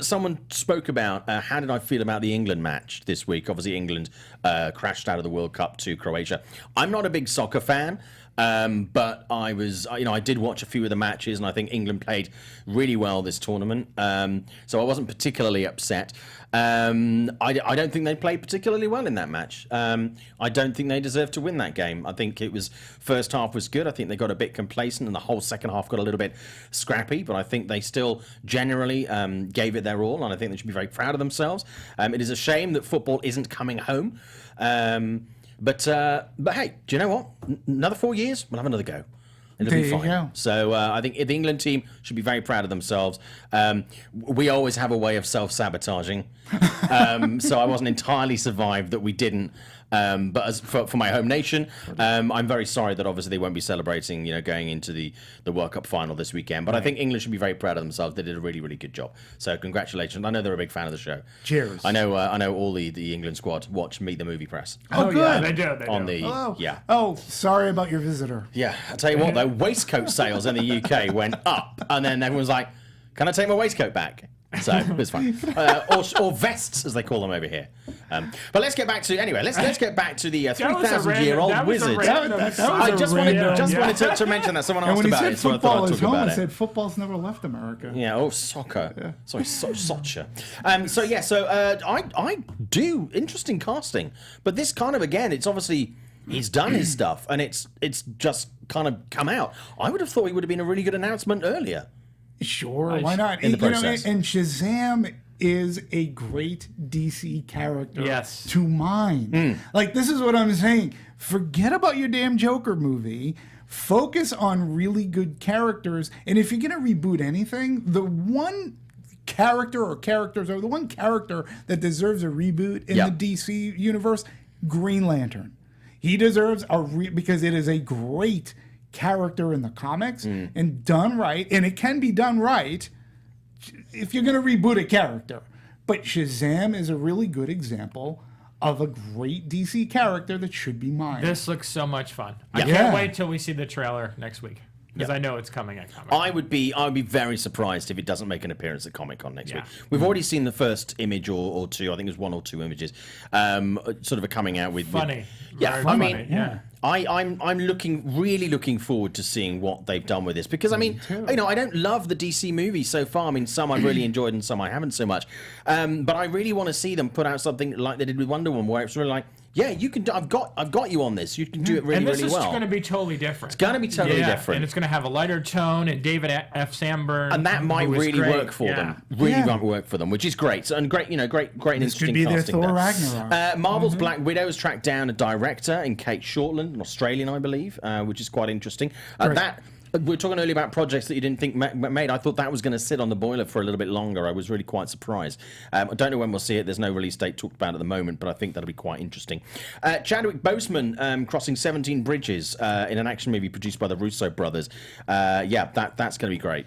spoke about how did I feel about the England match this week. Obviously, England crashed out of the World Cup to Croatia. I'm not a big soccer fan. But I was, I did watch a few of the matches, and I think England played really well this tournament. So I wasn't particularly upset. I don't think they played particularly well in that match. I don't think they deserved to win that game. I think first half was good. I think they got a bit complacent, and the whole second half got a little bit scrappy. But I think they still generally gave it their all, and I think they should be very proud of themselves. It is a shame that football isn't coming home. But hey, do you know what? Another 4 years, we'll have another go. It'll be fine. Go. So I think the England team should be very proud of themselves. We always have a way of self-sabotaging. So I wasn't entirely survived that we didn't But as for my home nation, I'm very sorry that obviously they won't be celebrating, going into the World Cup final this weekend. But I think England should be very proud of themselves. They did a really, really good job. So congratulations. I know they're a big fan of the show. Cheers. I know all the England squad watch Meet the Movie Press. Oh, good. Yeah, they do. Oh, sorry about your visitor. Yeah, I'll tell you what, though, waistcoat sales in the UK went up, and then everyone was like, can I take my waistcoat back? So it was fun. Or vests, as they call them over here. But let's get back to let's get back to the 3,000-year-old wizard. I just wanted to mention that. Someone asked about it, so I thought I'd talk about it. I said football's never left America. Yeah. Soccer. Yeah. Sorry, soccer. I do interesting casting, but this kind of again, it's obviously he's done his stuff, and it's just kind of come out. I would have thought he would have been a really good announcement earlier. Sure, why not? In the process. And Shazam is a great DC character to mine. Like, this is what I'm saying. Forget about your damn Joker movie. Focus on really good characters. And if you're going to reboot anything, the one character or characters, or the one character that deserves a reboot in the DC universe, Green Lantern. He deserves because it is a great character in the comics and done right, and it can be done right if you're going to reboot a character. But Shazam is a really good example of a great DC character that should be mine. This looks so much fun. I can't wait till we see the trailer next week, because I know it's coming at Comic-Con. I would be very surprised if it doesn't make an appearance at Comic-Con next week. We've already seen the first image or two. I think there's one or two images, sort of coming out with funny. I'm really looking forward to seeing what they've done with this, because I don't love the DC movies so far. I mean, some I've really enjoyed and some I haven't so much. But I really want to see them put out something like they did with Wonder Woman, where it's really like, yeah, you can. I've got you on this. You can do it really, really well. And this is going to be totally different. It's going to be totally different, and it's going to have a lighter tone. And David F. Sandberg, and that might really work for them. Really might work for them, which is great. And great, great and interesting casting. This could be their Thor Ragnarok. Marvel's Black Widow has tracked down a director in Kate Shortland, an Australian, I believe, which is quite interesting. We were talking earlier about projects that you didn't think made. I thought that was going to sit on the boiler for a little bit longer. I was really quite surprised. I don't know when we'll see it. There's no release date talked about at the moment, but I think that'll be quite interesting. Chadwick Boseman crossing 17 bridges in an action movie produced by the Russo brothers. That's going to be great.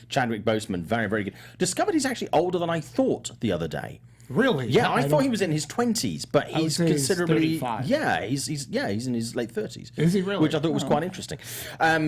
Chadwick Boseman, very, very good. Discovered he's actually older than I thought the other day. Really? Yeah, I thought he was in his 20s, but he's considerably. He's 35. Yeah, he's in his late 30s. Is he really? Which I thought was quite interesting.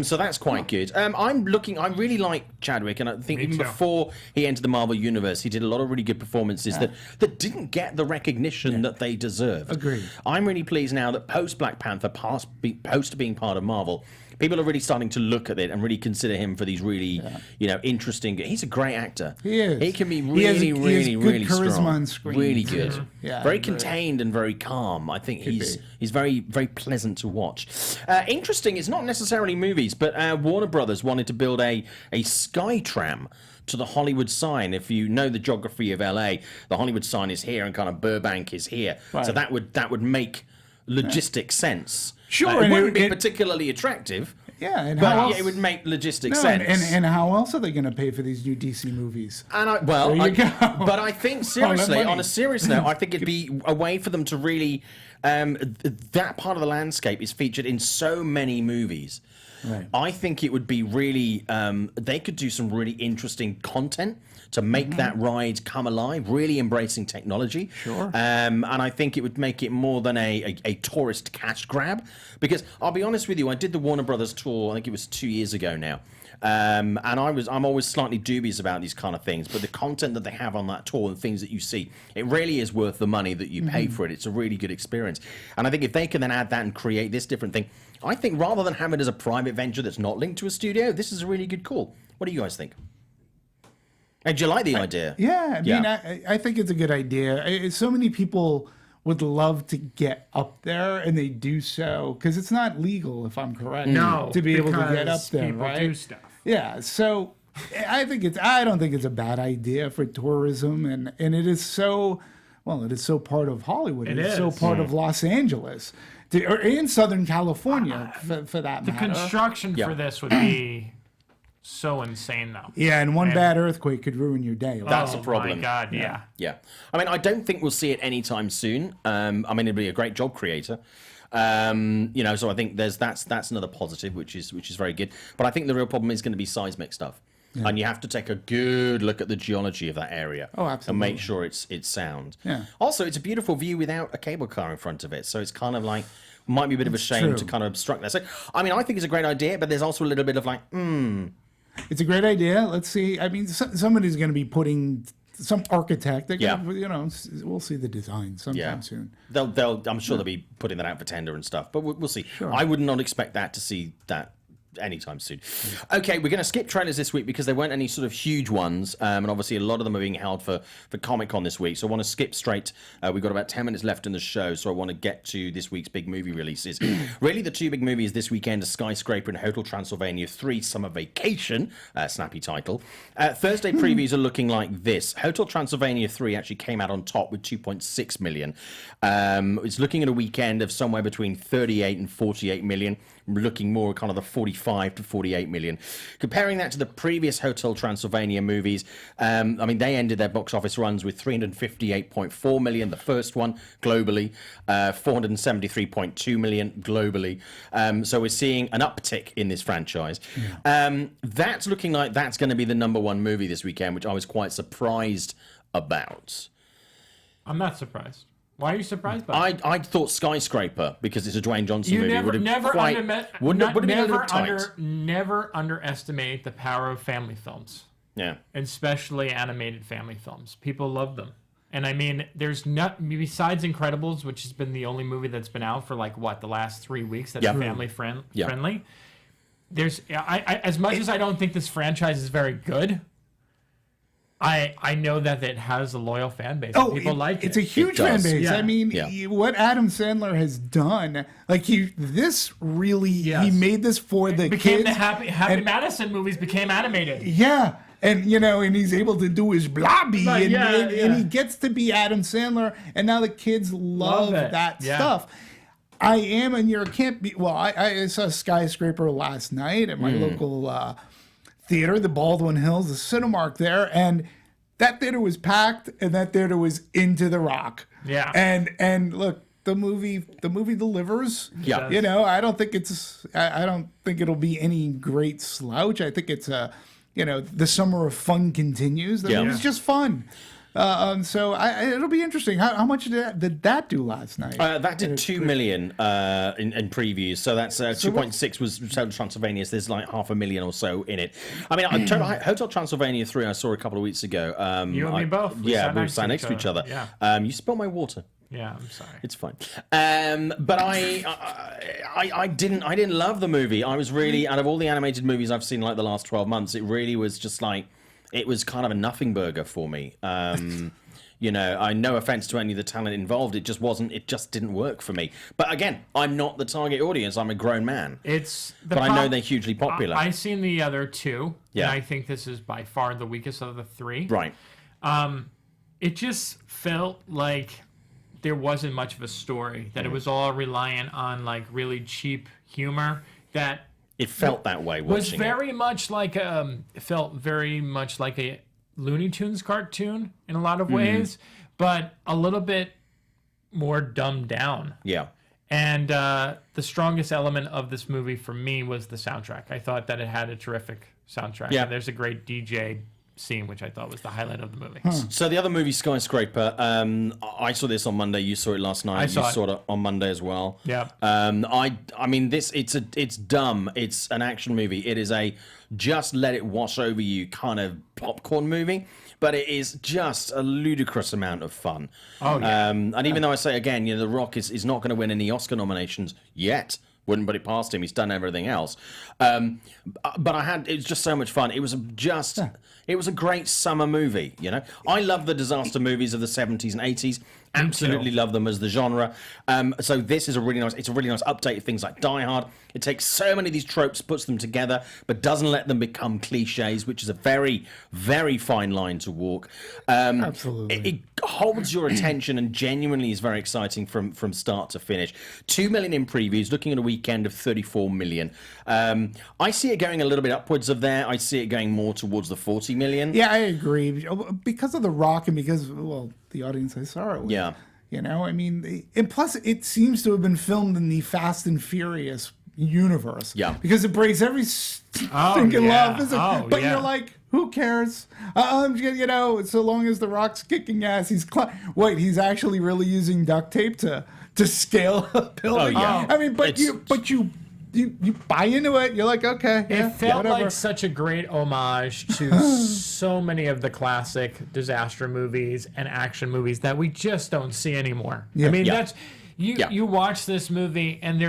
So that's quite good. I really like Chadwick, and I think even before he entered the Marvel Universe, he did a lot of really good performances that didn't get the recognition that they deserved. Agreed. I'm really pleased now that post Black Panther, post being part of Marvel, people are really starting to look at it and really consider him for these really, interesting. He's a great actor. He is. He can be really, really charisma strong. on screen. Really good. Mm-hmm. Yeah, very contained and very calm. I think he's very, very pleasant to watch. Interesting. It's not necessarily movies, but Warner Brothers wanted to build a sky tram to the Hollywood sign. If you know the geography of LA, the Hollywood sign is here and kind of Burbank is here. Right. So that would make logistic sense. Sure, it wouldn't be particularly attractive. Yeah, and but it would make logistic sense. And how else are they going to pay for these new DC movies? And but I think seriously, on a serious note, I think it'd be a way for them to really. That part of the landscape is featured in so many movies. Right. I think it would be really. They could do some really interesting content to make that ride come alive, really embracing technology. Sure. And I think it would make it more than a tourist cash grab. Because I'll be honest with you, I did the Warner Brothers tour, I think it was 2 years ago now. And I'm always slightly dubious about these kind of things, but the content that they have on that tour and things that you see, it really is worth the money that you pay for it. It's a really good experience. And I think if they can then add that and create this different thing, I think rather than have it as a private venture that's not linked to a studio, this is a really good call. What do you guys think? And do you like the idea? I think it's a good idea. So many people would love to get up there, and they do so because it's not legal, if I'm correct. No, to be able to get up there, people right? do stuff. Yeah, so I don't think it's a bad idea for tourism, and it is so part of Hollywood. It's so part of Los Angeles, or in Southern California, for that matter. The construction for this would be so insane, though. Yeah, and one bad earthquake could ruin your day. That's a problem. Oh, my God, yeah. Yeah. I mean, I don't think we'll see it anytime soon. I mean, it'd be a great job creator. So I think that's another positive, which is very good. But I think the real problem is going to be seismic stuff. Yeah. And you have to take a good look at the geology of that area. Oh, absolutely. And make sure it's sound. Yeah. Also, it's a beautiful view without a cable car in front of it. So it's kind of like, might be a bit of a shame to kind of obstruct that. So, I mean, I think it's a great idea, but there's also a little bit of like, It's a great idea. Let's see. I mean, somebody's going to be putting some architect. They're gonna, we'll see the design sometime soon. I'm sure they'll be putting that out for tender and stuff, but we'll see. Sure. I would not expect to see that anytime soon. Okay, we're going to skip trailers this week because there weren't any sort of huge ones, and obviously a lot of them are being held for Comic-Con this week, so I want to skip straight. We've got about 10 minutes left in the show, so I want to get to this week's big movie releases. Really, the two big movies this weekend are Skyscraper and Hotel Transylvania 3 Summer Vacation, snappy title. Thursday previews are looking like this. Hotel Transylvania 3 actually came out on top with 2.6 million. It's looking at a weekend of somewhere between 38 and 48 million. Looking more kind of the 45 to 48 million. Comparing that to the previous Hotel Transylvania movies, I mean, they ended their box office runs with 358.4 million, the first one globally, 473.2 million globally. So we're seeing an uptick in this franchise. Yeah. That's looking like that's going to be the number one movie this weekend, which I was quite surprised about. I'm not surprised. Why are you surprised by it? I thought Skyscraper, because it's a Dwayne Johnson movie, never underestimate the power of family films. Yeah. Especially animated family films. People love them. And I mean, there's not, besides Incredibles, which has been the only movie that's been out for the last 3 weeks that's family friendly. There's, as much as I don't think this franchise is very good, I know that it has a loyal fan base. People like it. It's a huge fan base. Yeah. I mean, what Adam Sandler has done, he made this for the kids. The Happy Madison movies became animated. Yeah. And, and he's able to do his blobby, and he gets to be Adam Sandler, and now the kids love that stuff. I am, and you can't be, I saw Skyscraper last night at my local theater, the Baldwin Hills, the Cinemark there, and that theater was packed, and that theater was into The Rock. Yeah. And look, the movie delivers. Yeah. I don't think it'll be any great slouch. I think it's the summer of fun continues. The movie's just fun. So it'll be interesting. How much did that do last night? That did 2 million in previews. So that's 2.6 was Hotel Transylvania. So there's like 500,000 or so in it. I mean, Hotel Transylvania 3 I saw a couple of weeks ago. You and me both. We sat next to each other. Yeah. You spilled my water. Yeah, I'm sorry. It's fine. But I didn't love the movie. I was really, out of all the animated movies I've seen the last 12 months, it really was just it was kind of a nothing burger for me. I no offense to any of the talent involved, it just didn't work for me. But again, I'm not the target audience. I'm a grown man. I know they're hugely popular. I've seen the other two, and I think this is by far the weakest of the three. Right. It just felt like there wasn't much of a story, that it was all reliant on really cheap humor, that it felt that way watching it. Felt very much like a Looney Tunes cartoon in a lot of ways, but a little bit more dumbed down. Yeah. And the strongest element of this movie for me was the soundtrack. I thought that it had a terrific soundtrack. Yeah. And there's a great DJ scene, which I thought was the highlight of the movie. So the other movie, Skyscraper, I saw this on Monday. You saw it last night. You saw it on Monday as well. Yeah. I mean, it's dumb. It's an action movie. It is a just let it wash over you kind of popcorn movie, but it is just a ludicrous amount of fun. Oh yeah. And even though I say again, The Rock is not going to win any Oscar nominations yet. Wouldn't put it past him. He's done everything else. But it was just so much fun. It was a great summer movie, I love the disaster movies of the 70s and 80s. Absolutely love them as the genre. So this is a really nice update of things like Die Hard. It takes so many of these tropes, puts them together, but doesn't let them become cliches, which is a very, very fine line to walk. Absolutely. It holds your attention and genuinely is very exciting from start to finish. 2 million in previews, looking at a weekend of 34 million. I see it going a little bit upwards of there. I see it going more towards the 40 million. Yeah, I agree. Because of The Rock and because, the audience I saw it with. Yeah. You know, I mean, and plus it seems to have been filmed in the Fast and Furious universe. Yeah. Because it breaks every stinking law of physics. But you're like, who cares? You know, so long as The Rock's kicking ass, he's actually really using duct tape to scale a building. I mean, but you buy into it. You're like, okay. It felt like such a great homage to so many of the classic disaster movies and action movies that we just don't see anymore. Yeah. I mean, that's you watch this movie and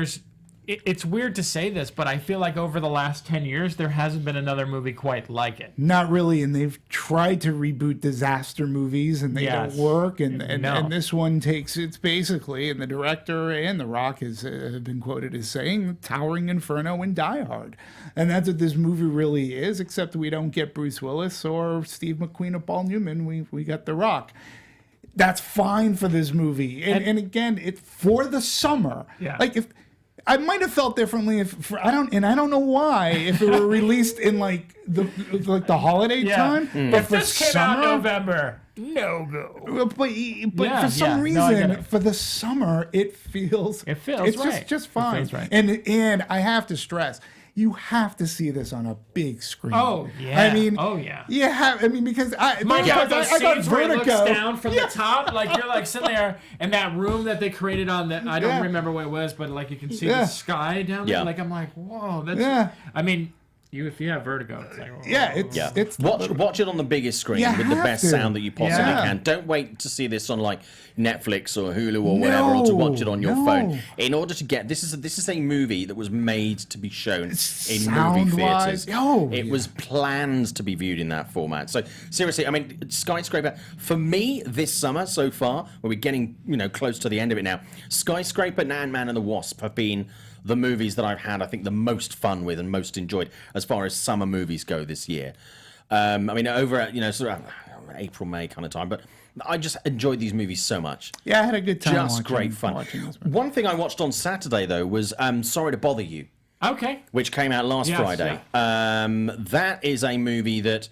it's weird to say this, but I feel like over the last 10 years, there hasn't been another movie quite like it. Not really, and they've tried to reboot disaster movies, and they don't work. And this one it's basically, and the director and The Rock have been quoted as saying, Towering Inferno and Die Hard. And that's what this movie really is, except we don't get Bruce Willis or Steve McQueen or Paul Newman. We got The Rock. That's fine for this movie. And again, it's for the summer. Yeah. Like, if I might have felt differently I don't know why, if it were released in the holiday time. But if this came out in November, no go. But for some reason, for the summer, it feels right. just fine. It feels right. And I have to stress, you have to see this on a big screen. Oh yeah. I mean, you have. I mean, because I got vertigo. Where it looks down from the top, like you're like sitting there in that room that they created on that. I don't remember what it was, but like you can see the sky down there. Like I'm like, whoa, that's. I mean. If you have vertigo, it's like, it's watch it on the biggest screen with the best sound that you possibly can. Don't wait to see this on like Netflix or Hulu or whatever, or to watch it on your phone. In order to get this is a movie that was made to be shown in movie theaters. It was planned to be viewed in that format. So seriously, I mean, Skyscraper for me this summer so far, where we're getting close to the end of it now. Skyscraper and Ant-Man and the Wasp have been the movies that I've had, I think, the most fun with and most enjoyed as far as summer movies go this year. I mean, over at, sort of April, May kind of time, but I just enjoyed these movies so much. Yeah, I had a good time. Just great fun. One thing I watched on Saturday, though, was Sorry to Bother You. Okay. Which came out last Friday. Yeah. That is a movie that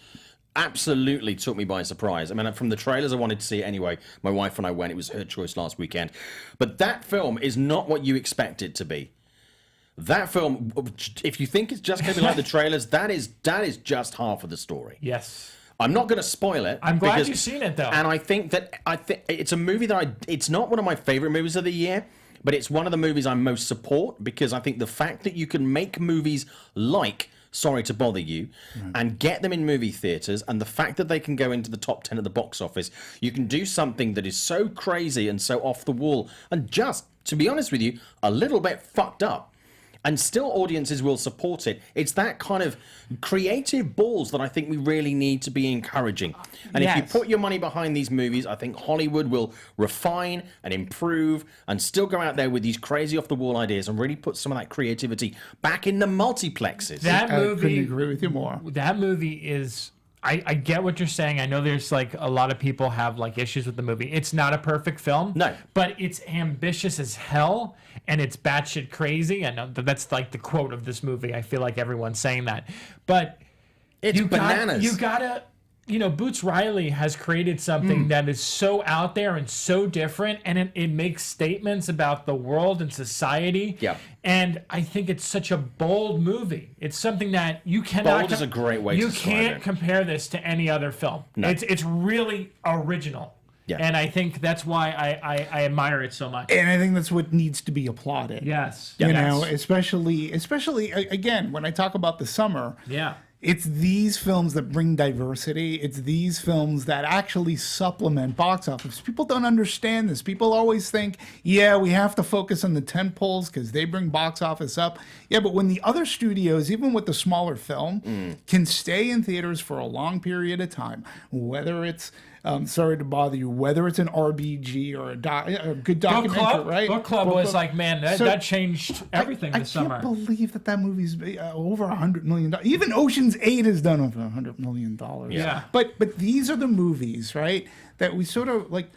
absolutely took me by surprise. I mean, from the trailers, I wanted to see it anyway. My wife and I went. It was her choice last weekend. But that film is not what you expect it to be. That film, if you think it's just going to be like the trailers, that is just half of the story. Yes. I'm not going to spoil it. I'm glad you've seen it, though. And I think it's a movie that it's not one of my favorite movies of the year, but it's one of the movies I most support, because I think the fact that you can make movies like Sorry to Bother You and get them in movie theaters, and the fact that they can go into the top 10 at the box office, you can do something that is so crazy and so off the wall and just, to be honest with you, a little bit fucked up. And still audiences will support it. It's that kind of creative balls that I think we really need to be encouraging. And if you put your money behind these movies, I think Hollywood will refine and improve and still go out there with these crazy off-the-wall ideas and really put some of that creativity back in the multiplexes. I couldn't agree with you more. That movie is... I get what you're saying. I know there's like a lot of people have like issues with the movie. It's not a perfect film. No. But it's ambitious as hell, and it's batshit crazy. I know that's like the quote of this movie. I feel like everyone's saying that. But it's bananas. You gotta... Boots Riley has created something that is so out there and so different, and it makes statements about the world and society. Yeah. And I think it's such a bold movie. It's something that you cannot... Bold is a great way to describe it. You can't compare this to any other film. No. It's really original. Yeah. And I think that's why I admire it so much. And I think that's what needs to be applauded. Yes. You know, especially again, when I talk about the summer. Yeah. it's these films that bring diversity. It's these films that actually supplement box office. People don't understand this. People always think, yeah, we have to focus on the tentpoles because they bring box office up. Yeah, but when the other studios, even with the smaller film, can stay in theaters for a long period of time, whether it's sorry to bother you, whether it's an RBG or a good documentary, right? Book Club was like, man, that changed everything this summer. I can't believe that movie's over $100 million. Even Ocean's 8 has done over $100 million. Yeah. But these are the movies, right, that we sort of like,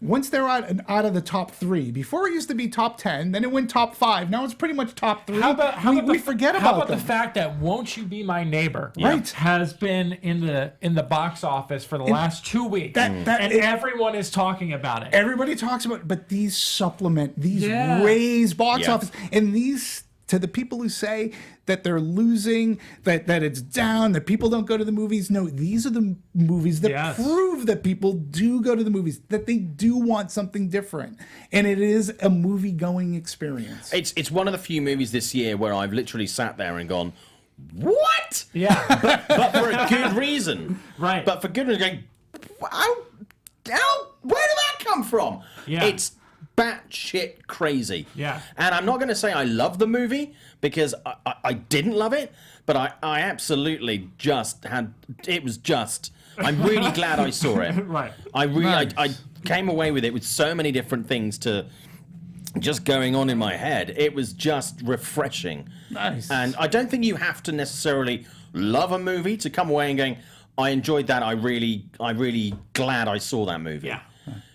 once they're out of the top 3, before it used to be top 10, then it went top 5. Now it's pretty much top 3. We forget about them. How about the fact that Won't You Be My Neighbor has been in the box office for the last 2 weeks, and everyone is talking about it. Everybody talks about it, but these supplement, these raise box office, and these, to the people who say that they're losing, that it's down, that people don't go to the movies. No, these are the movies that prove that people do go to the movies, that they do want something different. And it is a movie-going experience. It's one of the few movies this year where I've literally sat there and gone, what? Yeah. but for a good reason. Right. But for good reason, going, where did that come from? Yeah. It's batshit crazy. Yeah. And I'm not going to say I love the movie because I didn't love it, but I absolutely just had, it was just, I'm really glad I saw it. Right. I came away with it with so many different things to just going on in my head. It was just refreshing. Nice. And I don't think you have to necessarily love a movie to come away and going, I enjoyed that. I really glad I saw that movie. Yeah.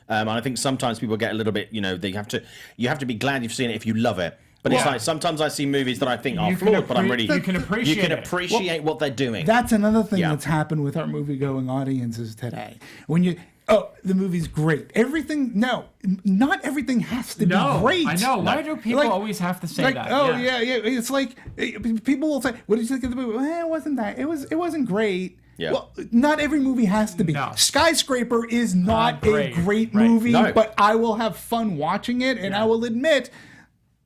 And I think sometimes people get a little bit, you have to be glad you've seen it if you love it. But it's like sometimes I see movies that I think are flawed, but I'm really you can appreciate what they're doing. That's another thing that's happened with our movie-going audiences today. When the movie's great. Not everything has to be great. I know. Why do people always have to say that? Oh yeah. It's like people will say, "What did you think of the movie?" Well, it wasn't that. It wasn't great. Yeah. Well, not every movie has to be. No. Skyscraper is not a great movie, but I will have fun watching it, and I will admit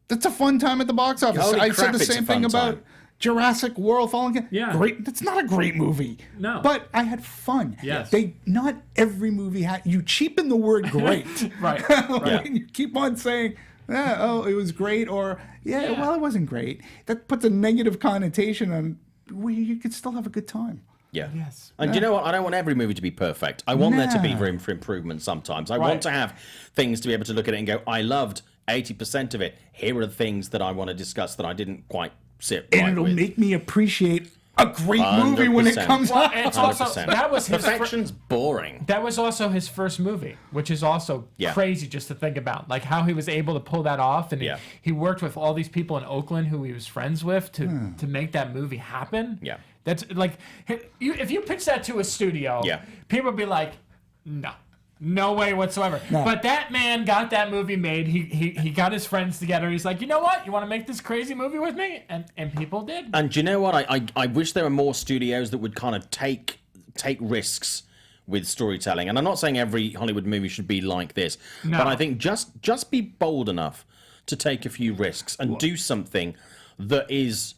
that's a fun time at the box office. I said the same thing about Jurassic World Fallen. Yeah. Great. That's not a great movie. No. But I had fun. Yes. Not every movie you cheapen the word great. Right. You keep on saying, it was great, or well, it wasn't great. That puts a negative connotation on where you could still have a good time. Yeah. Yes. And you know what? I don't want every movie to be perfect. I want there to be room for improvement sometimes. I want to have things to be able to look at it and go, I loved 80% of it. Here are the things that I want to discuss that I didn't quite sit right with. And it'll make me appreciate a great movie when it comes out. It's also, that was his Perfection's boring. That was also his first movie, which is also crazy just to think about, like how he was able to pull that off, and he worked with all these people in Oakland who he was friends with to make that movie happen. Yeah, that's like if you pitch that to a studio, people would be like, no way whatsoever. No. But that man got that movie made. He got his friends together. He's like, you know what? You want to make this crazy movie with me? And people did. And do you know what? I wish there were more studios that would kind of take risks with storytelling. And I'm not saying every Hollywood movie should be like this, but I think just be bold enough to take a few risks and do something that is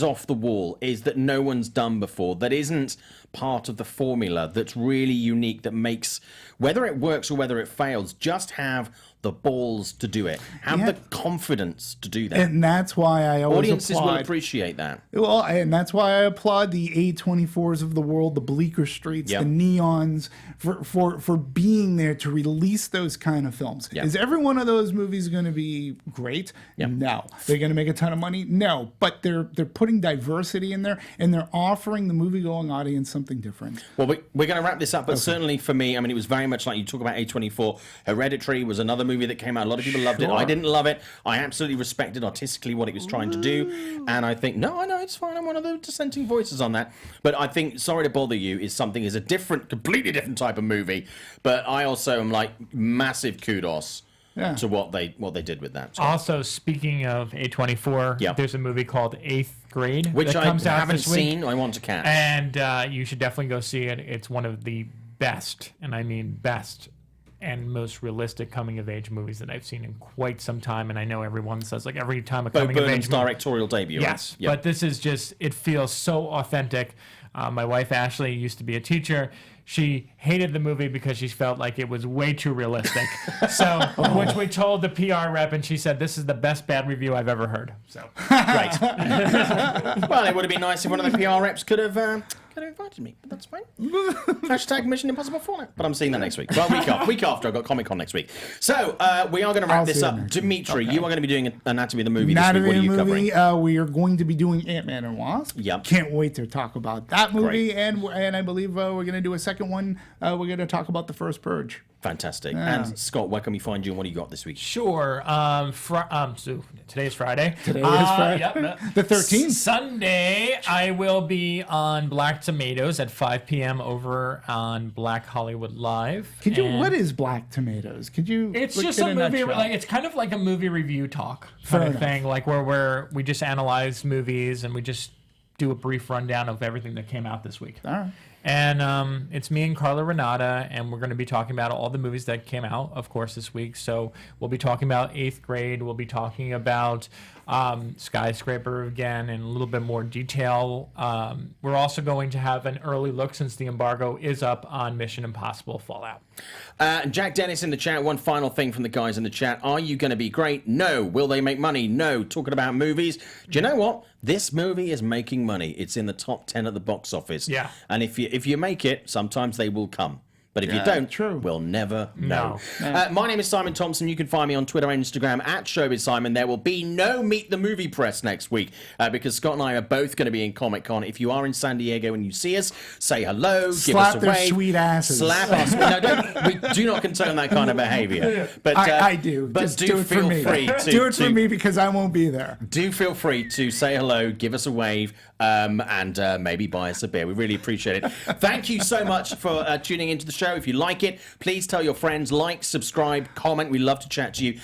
off the wall, is that no one's done before, that isn't part of the formula, that's really unique, that makes, whether it works or whether it fails, just have the balls to do it. Have the confidence to do that. And that's why I always Audiences will appreciate that. Well, and that's why I applaud the A24s of the world, the Bleecker Streets, the Neons, for being there to release those kind of films. Is every one of those movies going to be great? No. They're going to make a ton of money? No. But they're putting diversity in there, and they're offering the movie-going audience something different. Well, we're going to wrap this up, but certainly for me, I mean, it was very much like you talk about A24. Hereditary was another movie that came out. A lot of people loved it. I didn't love it. I absolutely respected artistically what it was trying to do. And I think, I know, it's fine. I'm one of the dissenting voices on that. But I think Sorry to Bother You is a completely different type of movie. But I also am like, massive kudos to what they did with that. So. Also, speaking of A24, there's a movie called Eighth Grade, which that I comes out haven't this week, seen. I want to catch. And you should definitely go see it. It's one of the best, and I mean best, and most realistic coming-of-age movies that I've seen in quite some time. And I know everyone says, like, every time a coming-of-age directorial debut. Yes, but this is just, it feels so authentic. My wife, Ashley, used to be a teacher. She hated the movie because she felt like it was way too realistic. So, which we told the PR rep, and she said, "This is the best bad review I've ever heard." So, great. Well, it would have been nice if one of the PR reps could have invited me, but that's fine. Hashtag Mission Impossible Fallout. But I'm seeing that next week. Well, week after. I've got Comic-Con next week. So, we are going to wrap this up. Demetri, you are going to be doing Anatomy of the Movie this week. What are you covering? We are going to be doing Ant-Man and Wasp. Yep. Can't wait to talk about that movie. And I believe we're going to do a second one. We're going to talk about the first Purge. Fantastic. And Scott, where can we find you and what do you got this week? Sure. So today is Friday. Today is Friday. Yep. The 13th. Sunday, I will be on Black Tomatoes at 5 p.m. over on Black Hollywood Live. What is Black Tomatoes? It's just a movie. It's kind of like a movie review talk kind of thing, like where we just analyze movies and we just do a brief rundown of everything that came out this week. All right. And it's me and Carla Renata, and we're going to be talking about all the movies that came out, of course, this week. So we'll be talking about 8th Grade. We'll be talking about Skyscraper again in a little bit more detail. We're also going to have an early look, since the embargo is up, on Mission Impossible Fallout. Jack Dennis in the chat. One final thing from the guys in the chat. Are you going to be great? No. Will they make money? No. Talking about movies. Do you know what? This movie is making money. It's in the top 10 at the box office. Yeah. And if you make it, sometimes they will come. But if you don't, we'll never know. My name is Simon Thompson. You can find me on Twitter and Instagram at ShowbizSimon. There will be no Meet the Movie Press next week because Scott and I are both going to be in Comic-Con. If you are in San Diego and you see us, say hello, give us a wave. Slap their sweet asses. Slap us. No, we do not condone that kind of behavior. But I do. But Just do feel free to do it for me because I won't be there. Do feel free to say hello, give us a wave, and maybe buy us a beer. We really appreciate it. Thank you so much for tuning into the show. If you like it, please tell your friends, like, subscribe, comment. We love to chat to you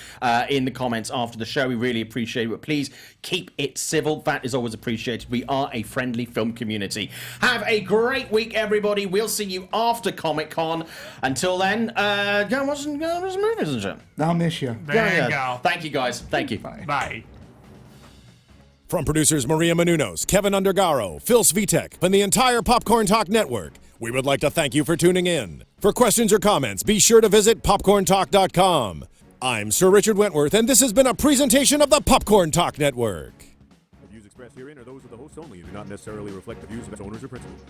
in the comments after the show. We really appreciate it. But please keep it civil. That is always appreciated. We are a friendly film community. Have a great week, everybody. We'll see you after Comic-Con. Until then, go and watch some movies and shit. I'll miss you. There you go. Thank you, guys. Thank you. Bye. From producers Maria Menounos, Kevin Undergaro, Phil Svitek, and the entire Popcorn Talk Network, we would like to thank you for tuning in. For questions or comments, be sure to visit popcorntalk.com. I'm Sir Richard Wentworth, and this has been a presentation of the Popcorn Talk Network. The views expressed herein are those of the hosts only and do not necessarily reflect the views of its owners or principals.